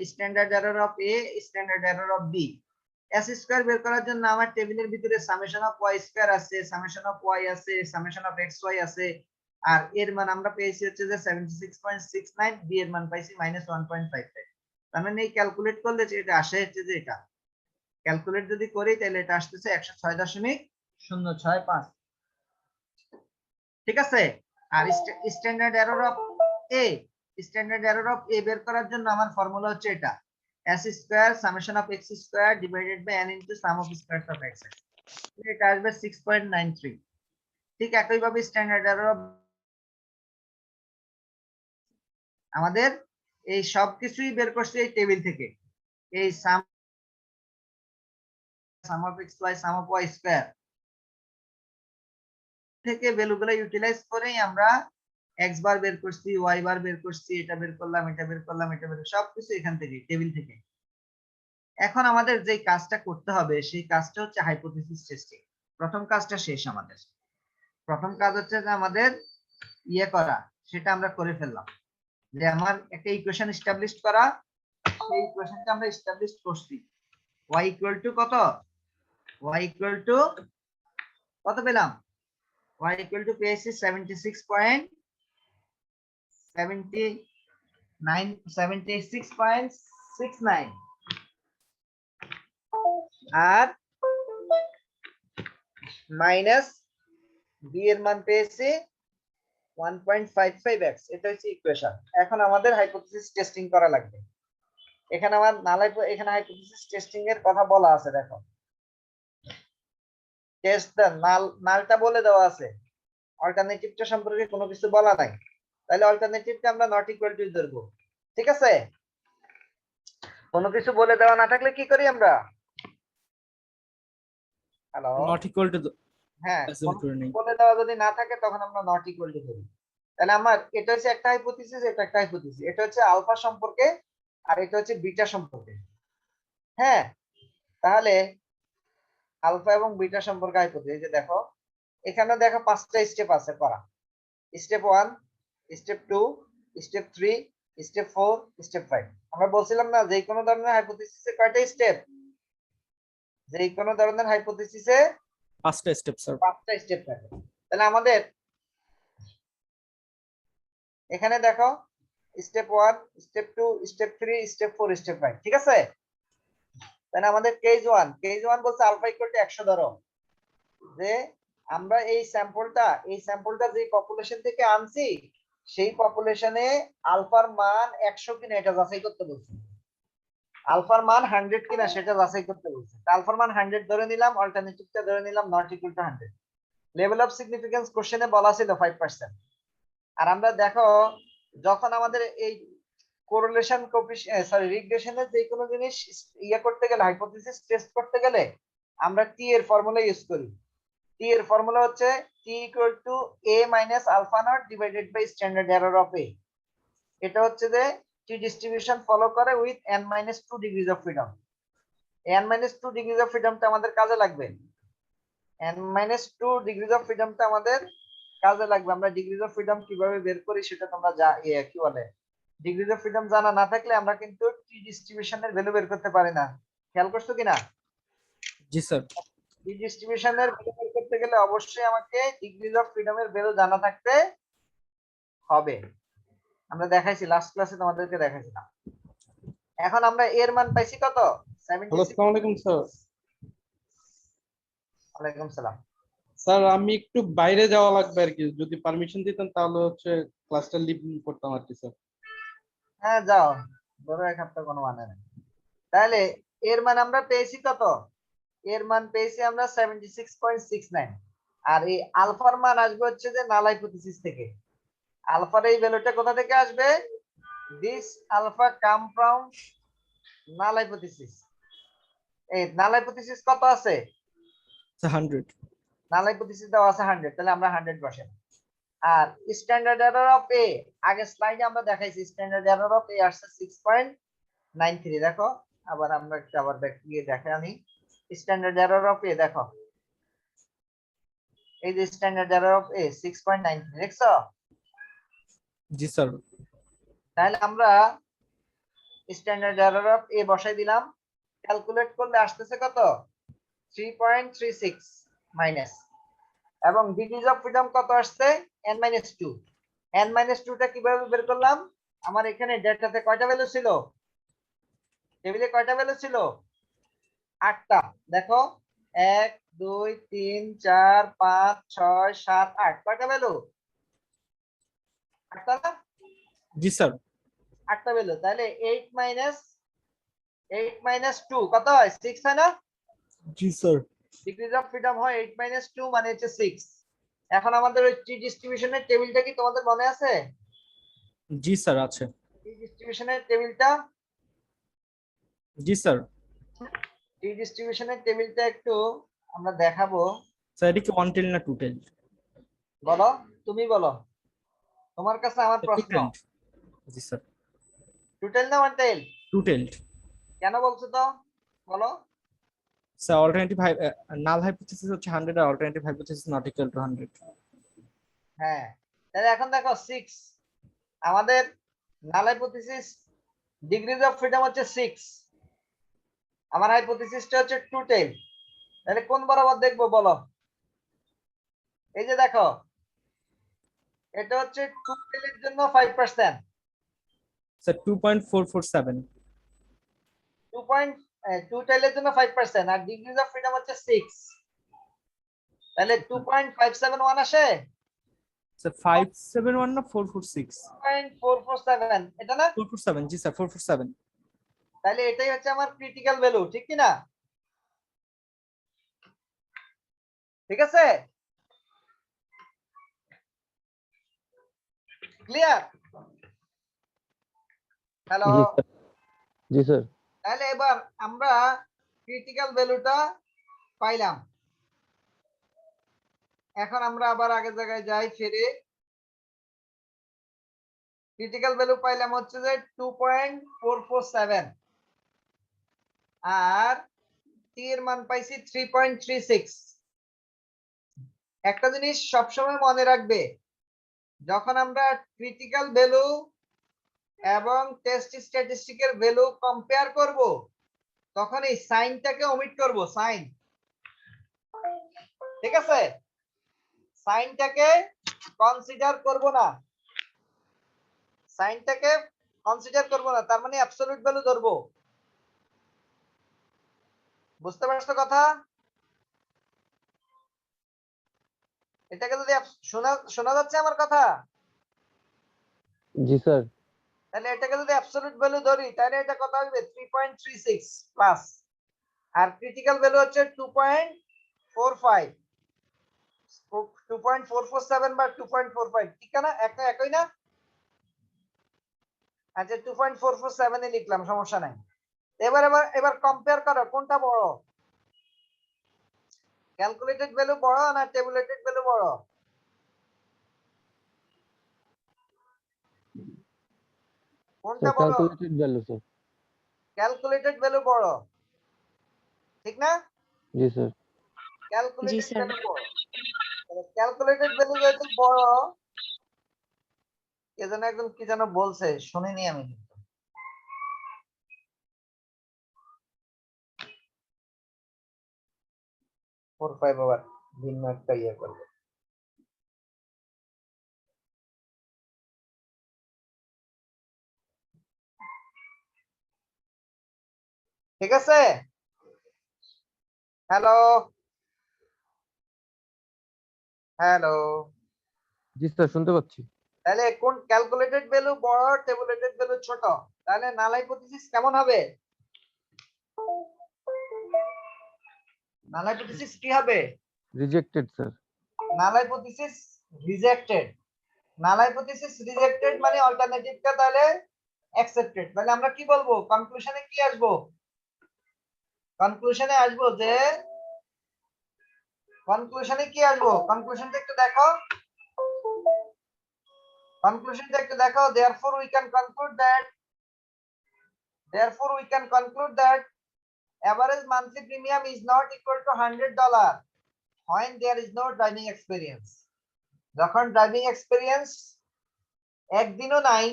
standard error of a, standard error of b। s square বের করার জন্য আমার টেবিলের ভিতরে সামেশন অফ y স্কয়ার আছে, সামেশন অফ y আছে, সামেশন অফ xy আছে, আর এর মান আমরা পেয়েছি হচ্ছে যে 76.69, b এর মান পাইছি -1.55। তার মানে এই ক্যালকুলেট করলে যেটা আসে হচ্ছে যে এটা, ক্যালকুলেট যদি করি তাহলে এটা আসতেছে 106.065। ঠিক আছে? আর standard error of a, standard error of a বের করার জন্য আমার ফর্মুলা হচ্ছে এটা, s square summation of x square divided by n into sum of squares of x। এটা আসবে 6.93। ঠিক একই ভাবে স্ট্যান্ডার্ড এরর অফ, আমাদের এই সব কিছুই বের করছে এই টেবিল থেকে, এই sum of x y, sum of y square থেকে ভ্যালুগুলো ইউটিলাইজ করেই আমরা x বার বের করছি, y বার বের করছি, এটা বের করলাম, এটা বের করলাম, এটা বের, সবকিছু এখান থেকে টেবিল থেকে। এখন আমাদের যে কাজটা করতে হবে সেই কাজটা হচ্ছে হাইপোথিসিস টেস্টিং। প্রথম কাজটা শেষ আমাদের। প্রথম কাজ হচ্ছে যে আমাদের করা, সেটা আমরা করে ফেললাম, যে আমার একটা ইকুয়েশন এস্টাবলিশ করা, সেই ইকুয়েশনটা আমরা এস্টাবলিশ করছি। y = কত? y = কত পেলাম? y = পেয়েছি 76.69, আর মাইনাস b এর মান পেয়েছি 1.55x। এটা হচ্ছে ইকুয়েশন। এখন আমাদের হাইপোথিসিস টেস্টিং করা লাগবে। এখানে আমার এখানে হাইপোথিসিস টেস্টিং এর কথা বলা আছে, দেখো টেস্ট দ্য নালটা বলে দেওয়া আছে, অল্টারনেটিভটা সম্পর্কে কোনো কিছু বলা নাই, তাহলে অল্টারনেটিভটা আমরা নট ইকুয়াল টু ধরব। ঠিক আছে? কোনো কিছু বলে দেওয়া না থাকলে কি করি আমরা? হ্যালো, নট ইকুয়াল টু হ্যাঁ, অ্যাজিউম করে নেই। বলে দেওয়া যদি না থাকে তখন আমরা নট ইকুয়াল টু ধরি। তাহলে আমার এটা হচ্ছে একটা হাইপোথিসিস, এটা একটা হাইপোথিসিস, এটা হচ্ছে আলফা সম্পর্কে আর এটা হচ্ছে বিটা সম্পর্কে। হ্যাঁ, তাহলে আলফা এবং বিটা সম্পর্কে হাইপোথিসিস, এই যে দেখো এখানে দেখো 5টা স্টেপ আছে করা। Step 1, step 2, step 3, step 4, step 5। আমরা বলছিলাম না যে কোনো ধরনের হাইপোথিসিসে কয়টা স্টেপ? যে কোনো ধরনের হাইপোথিসিসে 5টা স্টেপ স্যার। 5টা স্টেপ থাকে। তাহলে আমাদের এখানে দেখো step 1, step 2, step 3, step 4, step 5। ঠিক আছে? তাহলে আমাদের কেস 1 বলছে আলফা ইকুয়াল টু 100 ধরো, যে আমরা এই স্যাম্পলটা যে পপুলেশন থেকে আনছি সেই পপুলেশনে আলফার মান 100 কিনা এটা যাচাই করতে বলছে, আলফার মান 100 কিনা সেটা যাচাই করতে বলছে। আলফার মান 100 ধরে নিলাম, অল্টারনেটিভটা ধরে নিলাম not equal to 100। Level of significance কোশ্চেনে বলা ছিল 5%। আর আমরা দেখো যখন আমাদের এই কোরিলেশন রিগ্রেশনের যে কোনো জিনিস ইয়ে করতে গেলে, হাইপোথিসিস টেস্ট করতে গেলে আমরা টি এর ফর্মুলা ইউজ করি। টি এর ফর্মুলা হচ্ছে t equal to a minus alpha not divided by standard error of a. এটা হচ্ছে যে টি ডিস্ট্রিবিউশন ফলো করে with n minus 2 degrees of freedom. n minus 2 degrees of ফ্রিডমটা আমাদের কাজে লাগবে। n মাইনাস 2 ডিগ্রিজ অফ ফ্রিডমটা আমাদের কাজে লাগবে। আমরা ডিগ্রিজ অফ ফ্রিডম কিভাবে বের করি সেটা তোমরা কি বলে, ডিগ্রিজ অফ ফ্রিডম জানা না থাকলে আমরা কিন্তু টি ডিস্ট্রিবিউশনের ভ্যালু বের করতে পারি না। খেয়াল করছো কিনা? জি স্যার। টি ডিস্ট্রিবিউশনের ভ্যালু বের করতে গেলে অবশ্যই আমাকে ডিগ্রিজ অফ ফ্রিডমের ভ্যালু জানা থাকতে হবে। আমরা দেখাইছি লাস্ট ক্লাসে, তোমাদেরকে দেখাইছিলাম। এখন আমরা এর মান পাইছি কত? 76। আসসালামু আলাইকুম স্যার। ওয়ালাইকুম সালাম। স্যার আমি একটু বাইরে যাওয়া লাগবে আর কি, যদি পারমিশন দিতেন তাহলে হচ্ছে ক্লাসটা লিভ করতাম আর কি স্যার। হ্যাঁ যাও, ধরো এক সপ্তাহ কোনো মানে নেই। তাহলে এর মান আমরা পেয়েছি কত? এর মান পেয়েছি আমরা 76.69। আর এই আলফার মান আসবে হচ্ছে যে নাল হাইপোথিসিস থেকে। আলফার এই ভ্যালুটা কোথা থেকে আসবে? This alpha come from null hypothesis. এই নাল হাইপোথিসিস কত আছে? 100। নাল হাইপোথিসিস দেওয়া আছে 100, তাহলে আমরা 100 বসাই। আর স্ট্যান্ডার্ড এরর অফ এ, আগে স্লাইডে আমরা দেখাইছি স্ট্যান্ডার্ড এরর অফ এ আসছে 6.93। দেখো আবার আমরা একটু আবার ব্যাক গিয়ে দেখে আমি স্ট্যান্ডার্ড এরর অফ এ। দেখো এই যে স্ট্যান্ডার্ড এরর অফ এ 6.93 দেখছো? জি স্যার। তাহলে আমরা স্ট্যান্ডার্ড এরর অফ এ বসাই দিলাম। ক্যালকুলেট করলে আসতেছে কত? 3.36 মাইনাস, এবং ডিগ্রিজ অফ ফ্রিডম কত আসছে? n-2। n-2টা কিভাবে বের করলাম? আমার এখানে ডেটাতে কয়টা ভ্যালু ছিল? টেবিলে কয়টা ভ্যালু ছিল? 8টা। দেখো 1 2 3 4 5 6 7 8, কয়টা ভ্যালু? 8টা না? জি স্যার। 8টা ভ্যালু। তাহলে 8 মাইনাস 2 কত হয়? 6 হয় না? জি স্যার। ডিগ্রিজ অফ ফ্রিডম হয় 8 মাইনাস 2 মানে হচ্ছে 6। এখন আমাদের ওই টি ডিস্ট্রিবিউশনের টেবিলটা কি তোমাদের মনে আছে? জি স্যার আছে। টি ডিস্ট্রিবিউশনের টেবিলটা, জি স্যার। টি ডিস্ট্রিবিউশনের টেবিলটা একটু আমরা দেখাবো। স্যার এটা কি 1 টেল না 2 টেল? বলো, তুমি বলো, তোমার কাছে আমার 2 প্রশ্ন। টেল। জি স্যার। 2 টেল না 1 টেল? 2 টেল। কেন বলছো তো বলো? স্যার অল্টারনেটিভ নাল হাইপোথিসিস হচ্ছে 100 আর alternative hypothesis not equal to 100। হ্যাঁ, তাহলে এখন দেখো 6, আমাদের null hypothesis degrees of freedom হচ্ছে 6, আমার হাইপোথিসিসটা হচ্ছে 2 টেল। তাহলে কোন বরাবর দেখবো বলো? এই যে দেখো এটা হচ্ছে 2 টেলের জন্য 5%, স্যার 2.447। 2 টেলের জন্য 5%, আর ডিগ্রিজ অফ ফ্রিডম হচ্ছে 6, তাহলে 2.571 আসে। স্যার 571 না 446? 447 এটা না? 447 জি স্যার 447। তাহলে এটাই হচ্ছে আমার ক্রিটিক্যাল ভ্যালু, ঠিক কি না? ঠিক আছে, ক্লিয়ার? হ্যালো। জি স্যার। তাহলে এবার আমরা ক্রিটিক্যাল ভ্যালুটা পাইলাম। এখন আমরা আবার আগের জায়গায় যাই ফিরে। ক্রিটিক্যাল ভ্যালু পাইলাম হচ্ছে যে 2.447, আর টি এর মান পাইছি 3.36। একটা জিনিস সবসময় মনে রাখবে, যখন আমরা ক্রিটিক্যাল ভ্যালু এবং টেস্ট স্ট্যাটিস্টিকের ভ্যালু কম্পেয়ার করব, তখন এই সাইনটাকে ওমিট করব, সাইন। ঠিক আছে, সাইনটাকে কনসিডার করব না, সাইনটাকে কনসিডার করব না, তার মানে অ্যাবসলিউট ভ্যালু ধরবো। বুঝতে পারছো কথা? এটাকে যদি শোনা যাচ্ছে আমার কথা? জি স্যার। তাহলে এটাকে যদি অ্যাবসলিউট ভ্যালু ধরি তাহলে এটা কত আসবে? 3.36 প্লাস, আর ক্রিটিক্যাল ভ্যালু হচ্ছে 2.45। 2.447 বা 2.45 ঠিক না, একই না? আচ্ছা 2.447 এ লিখলাম, সমস্যা নাই। এবার কম্পেয়ার করো কোনটা বড়, ক্যালকুলেটেড ভ্যালু বড় না টেবুলেটেড ভ্যালু বড়? কোনটা বড়? Calculated value sir. Calculated value বড়, ঠিক না? জি স্যার। Calculated sir. ভ্যালু বড়। ক্যালকুলেটেড ভ্যালু যেহেতু বড়, এজন্য একজন কি যেন বলছে, শুনিনি আমি। 4-5 আবার ভিন্ন একটা ইয়ে করবে। ঠিক আছে, হ্যালো হ্যালো। জি স্যার, শুনতে পাচ্ছি। তাহলে কোন ক্যালকুলেটেড ভ্যালু বড়, টেবুলেটেড ভ্যালু ছোট? তাহলে নাল হাইপোথিসিস কেমন হবে? নাল হাইপোথিসিস কি হবে? Rejected sir. Null hypothesis rejected. নাল হাইপোথিসিস রিজেক্টেড মানে অল্টারনেটিভটা তাহলে অ্যাকসেপ্টেড। তাহলে আমরা কি বলবো, কনক্লুশনে কি আসবো? কনক্লুশনে আসবো যে, কনক্লুশনে কি আসবো, কনক্লুশনটা একটু দেখো, কনক্লুশনটা একটু দেখো। therefore we can conclude that average monthly premium is not equal to $100 when there is no driving experience. যখন ড্রাইভিং এক্সপেরিয়েন্স একদিনও নাই,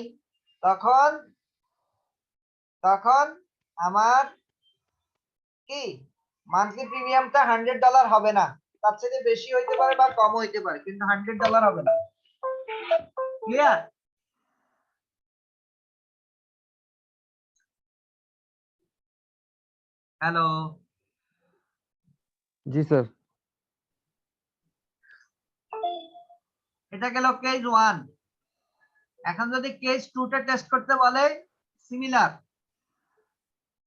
তখন আমার কি মান্থলি প্রিমিয়ামটা $100 হবে না, তার চেয়ে বেশি হইতে পারে বা কম হইতে পারে, কিন্তু $100 হবে না। ক্লিয়ার? হ্যালো। জি স্যার। এটা গেল কেস 1। এখন যদি কেস 2 টা টেস্ট করতে বলে,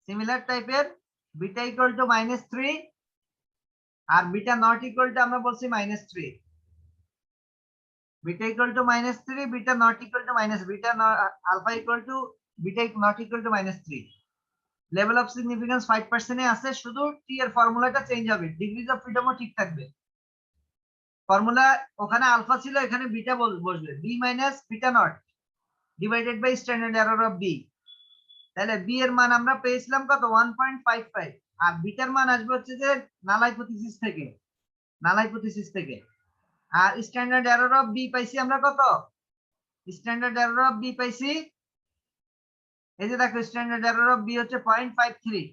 সিমিলার টাইপের, বিটা ইকুয়াল টু -3 আর বিটা নট ইকুয়াল টু আমরা বলছি -3। Beta equal to -3, beta not equal to beta alpha equal to beta not equal to -3। Level of significance 5% এ আছে, শুধু টি এর ফর্মুলাটা চেঞ্জ হবে, ডিগ্রিজ অফ ফ্রিডমও ঠিক থাকবে। ফর্মুলা ওখানে আলফা ছিল, এখানে বিটা বসবে, b minus beta not divided by standard error of b. তাহলে বি এর মান আমরা পেয়েছিলাম কত, 1.55, আর বিটার মান আসবে হচ্ছে যে নাল হাইপোথিসিস থেকে। আর স্ট্যান্ডার্ড এরর অফ বি পাইছি আমরা কত, স্ট্যান্ডার্ড এরর অফ বি পাইছি, এই যে দেখো স্ট্যান্ডার্ড এরর অফ বি হচ্ছে 0.53,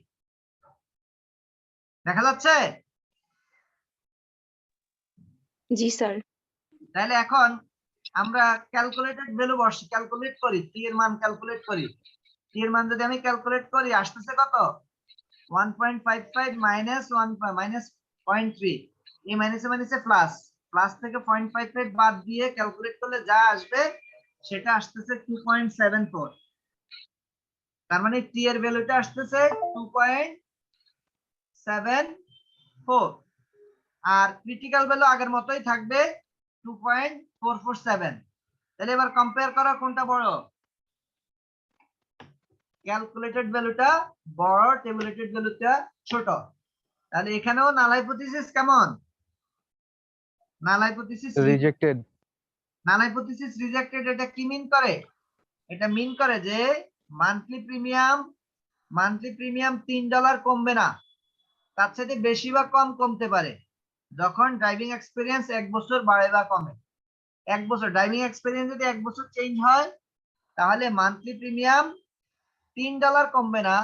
দেখা যাচ্ছে? জি স্যার। তাহলে এখন আমরা ক্যালকুলেটেড ভ্যালু ক্যালকুলেট করি, টি এর মান ক্যালকুলেট করি। টি এর মান যদি আমি ক্যালকুলেট করি, আসতেছে কত, 1.55 মাইনাস 0.3, এই মাইনাসে প্লাস থেকে 0.55 বাদ দিয়ে ক্যালকুলেট করলে যা আসবে সেটা আসতেছে 2.74। তার মানে টি এর ভ্যালুটা আসতেছে 2.74, আর ক্রিটিক্যাল ভ্যালু আগের মতোই থাকবে 2.447। তাহলে এবার কম্পেয়ার করা কোনটা বড়, ক্যালকুলেটেড ভ্যালুটা বড়, টেবুলেটেড ভ্যালুটা ছোট। তাহলে এখানেও নাল হাইপোথিসিস কেমন, নাল হাইপোথিসিস রিজেক্টেড। নাল হাইপোথিসিস রিজেক্টেড। এটা কি মিন করে, এটা মিন করে যে মান্থলি প্রিমিয়াম $3 কমবে না, তার সাথে বেশি বা কম কমতে পারে যখন ড্রাইভিং এক্সপিরিয়েন্স 1 বছর বাড়ে বা কমে। 1 বছর ড্রাইভিং এক্সপিরিয়েন্স যদি 1 বছর চেঞ্জ হয়, তাহলে মান্থলি প্রিমিয়াম $3 কমবে না,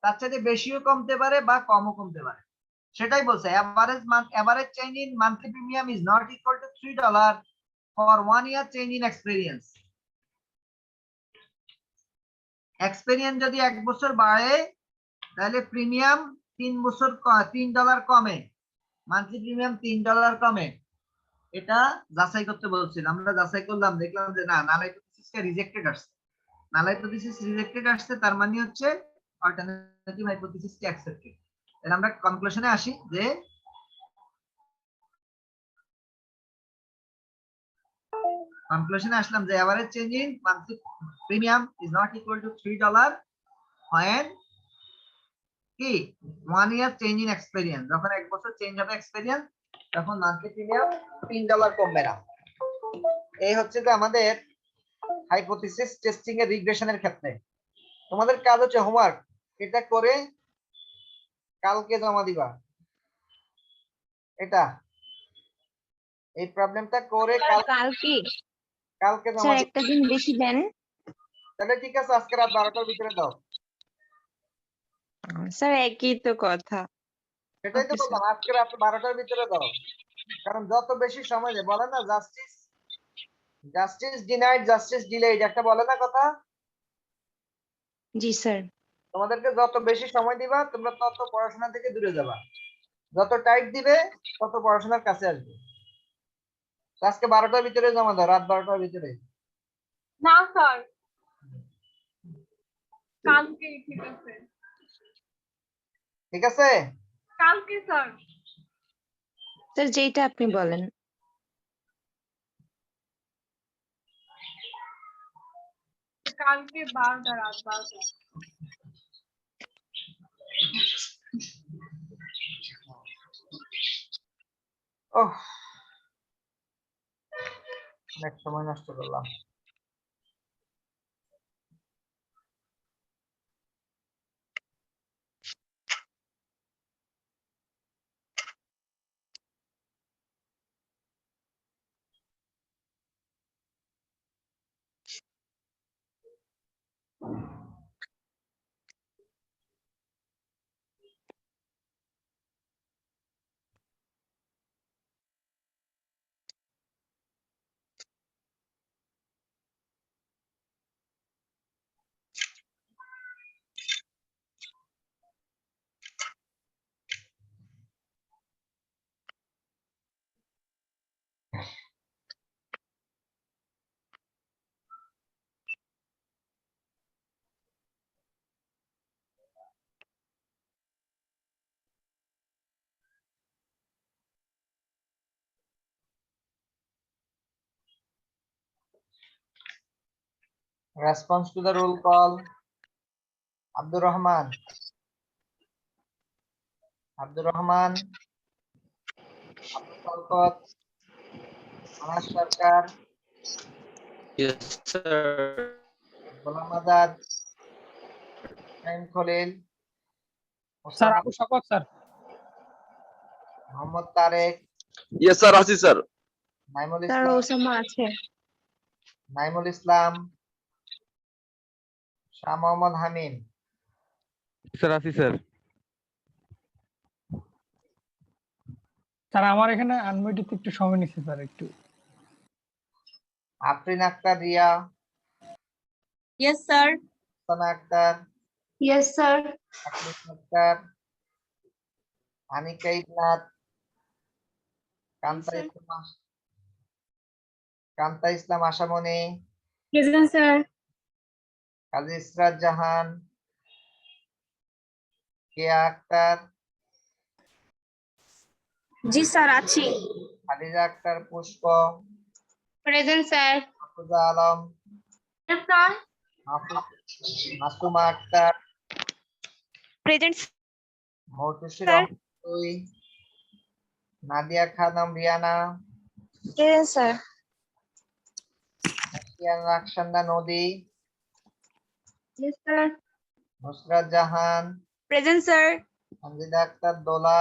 তার সাথে বেশিও কমতে পারে বা কমও কমতে পারে। সেটাই বলছে, average change in monthly premium is not equal to $3 for 1 year change in experience. Experience যদি 1 বছর বাড়ে, তাহলে প্রিমিয়াম $3 কমে, মান্থলি প্রিমিয়াম $3 কমে। এটা যাচাই করতে বলছিলাম, আমরা যাচাই করলাম, দেখলাম যে না, নাল হাইপোথিসিসটা রিজেক্টেড আসছে। নাল হাইপোথিসিস রিজেক্টেড আসছে, তার মানে হচ্ছে অল্টারনেটিভ হাইপোথিসিসটা অ্যাকসেপ্টেড। তাহলে আমরা কনক্লুশনে আসি যে কনক্লুশনে আসলাম যে average change in monthly premium is not equal to $3 when কি 1 ইয়ার চেঞ্জ ইন এক্সপেরিয়েন্স, যখন 1 বছর চেঞ্জ হবে এক্সপেরিয়েন্স তখন মান্থলি প্রিমিয়াম $3 কমবে না। এই হচ্ছে যে আমাদের হাইপোথিসিস টেস্টিং এর রিগ্রেশনের ক্ষেত্রে। তোমাদের কাজ হচ্ছে হোমওয়ার্ক এটা করে কালকে জমা দিবা। এটা এই প্রবলেমটা করে কালকে কালকে জমা স্যার দিবা। একটা দিন বেশি দেন। তাহলে ঠিক আছে, আজকে রাত 12টার ভিতরে দাও। স্যার একই তো কথা। সেটাই তো Okay, বললাম, আজকে রাত 12টার ভিতরে দাও। কারণ যত বেশি সময় দেয়, বলে না জাস্টিস ডিনাইড জাস্টিস ডিলেড, একটা বলে না কথা। জি স্যার। তোমাদেরকে যত বেশি সময় দিবা তোমরা তত পড়াশোনা থেকে দূরে যাবা, যত টাইট দিবে তত পড়াশোনার কাছে আসবে। তো আজকে 12টার ভিতরে জমা দাও, রাত 12টার ভিতরে। না স্যার, কালকে ঠিক আছে, ঠিক আছে? কালকে স্যার। স্যার যেটা আপনি বলেন। কালকে 12টা, রাত 12টা। ওহ, অনেক সময় নষ্ট করলাম। Response to the roll call. Abdur Rahman. Abdur Rahman. Abdul Salkot. Anas Sarkar. Yes, sir. Ghulam Azad. Naim Khalil. Sir Abu Shawkat sir. Mohammad Tarek. Yes, sir. Ashi, sir. Naimul sir Islam. Osama আছে। Naimul Islam. Shah Mohammad Hamim. Sir আছি sir. Sir আমার এখানে আনমিউটেড একটু সময় নিচ্ছে sir একটু। Afrin Akhtar Ria. Yes, sir. Sana Akhtar. Yes, sir. Aklis Akhtar. Anika Ibnat. Kanta Islam. Kanta Islam Ashamoni. Present, sir. Kazi Israt Jahan. Kia Akhtar. জি sir আছি। Khadija Akhtar Pushpo. Present, sir. Hafiza Alam. Yes, sir. Masuma Akhtar. Present Mautushir Sir. Roi. Nadia Khanam Riana. Present, sir. Asian Rakshanda Nodi. Yes, sir. Nusrat Jahan. Present sir. Sanjida Akhtar Dola.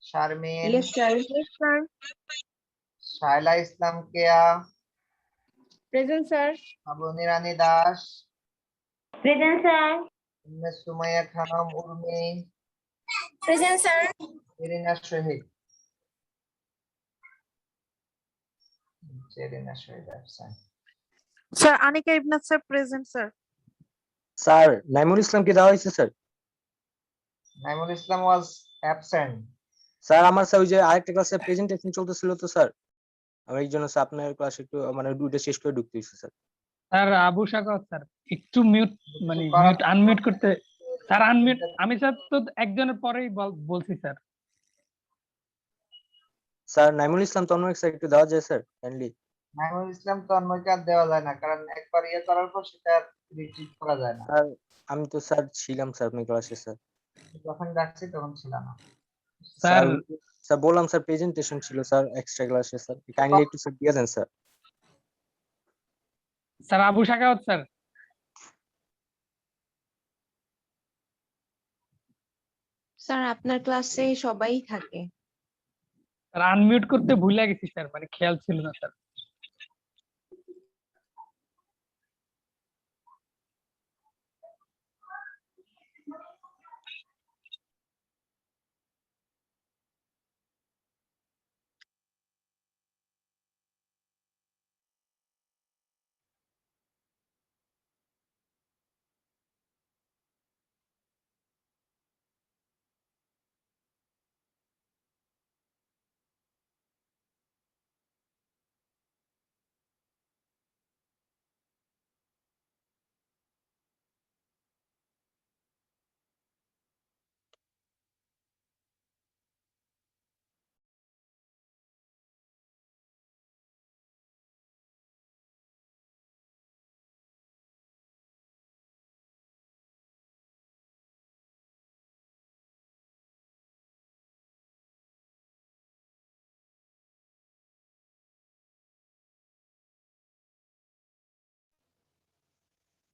Sharmin. Yes, sir. Yes, sir. Shaila Islam Kea. Present, sir. Abuni Rani Das. Present, sir. Umme Sumaya Khanam Urmi. Present, sir. Irina Shahid. Irina Shahid absent. Sir Anika Ibnat sir present sir. Sir Naimul ইসলামকে দেওয়া হয়েছে sir. Naimul Islam was absent. Sir আমার sir ওই যে আরেকটা ক্লাসে presentation চলতেছিল তো স্যার, আমি এই জন্য স্যার আপনার ক্লাস একটু মানে দুইটা শেষ করে ঢুকতে হয়েছে sir. Sir Abu Shawkat sir একটু মিউট মানে মিউট আনমিউট করতে স্যার আনমিউট আমি স্যার তো একজনের পরেই বলছি স্যার। স্যার নাইমুল ইসলাম তন্ময় স্যার একটু দেওয়া যায় স্যার কাইন্ডলি। মাইনুল ইসলাম তন্ময়কে আর দেওয়া যায় না, কারণ একবার ইয়ে করার পর সেটা রিট্রিট করা যায় না। স্যার আমি তো স্যার ছিলাম স্যার আপনার ক্লাসে স্যার। যখন ডাকছি তখন ছিল না। স্যার স্যার স্যার বললাম স্যার প্রেজেন্টেশন ছিল স্যার এক্সট্রা ক্লাসে স্যার, কাইন্ডলি একটু স্যার দিয়ে দেন sir. Sir Abu Sakhawat sir. Sir আপনার ক্লাসে সবাই থাকে। স্যার আনমিউট করতে ভুলে গেছি স্যার, মানে খেয়াল ছিল না স্যার।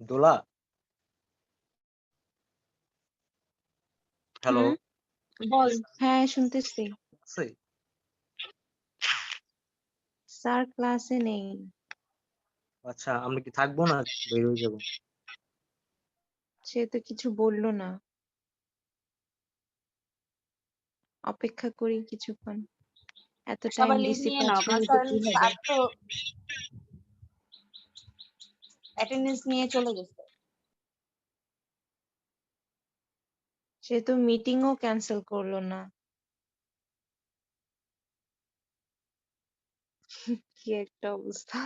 দোলা, হ্যালো, হুম, বল। হ্যাঁ, শুনতেছি। স্যার ক্লাসে নেই। আচ্ছা আমরা কি থাকবো না বের হয়ে যাবো? সে তো কিছু বললো না। অপেক্ষা করি কিছুক্ষণ। এত টাইম সবাই লিভ দিছি, নিয়ে 5 নাও, কারণ মিনিটে কি হবে? স্যার তো অ্যাটেন্ডেন্স নিয়ে চলে গেছে। সে তো মিটিংও ক্যান্সেল করলো না। কি একটা অবস্থা।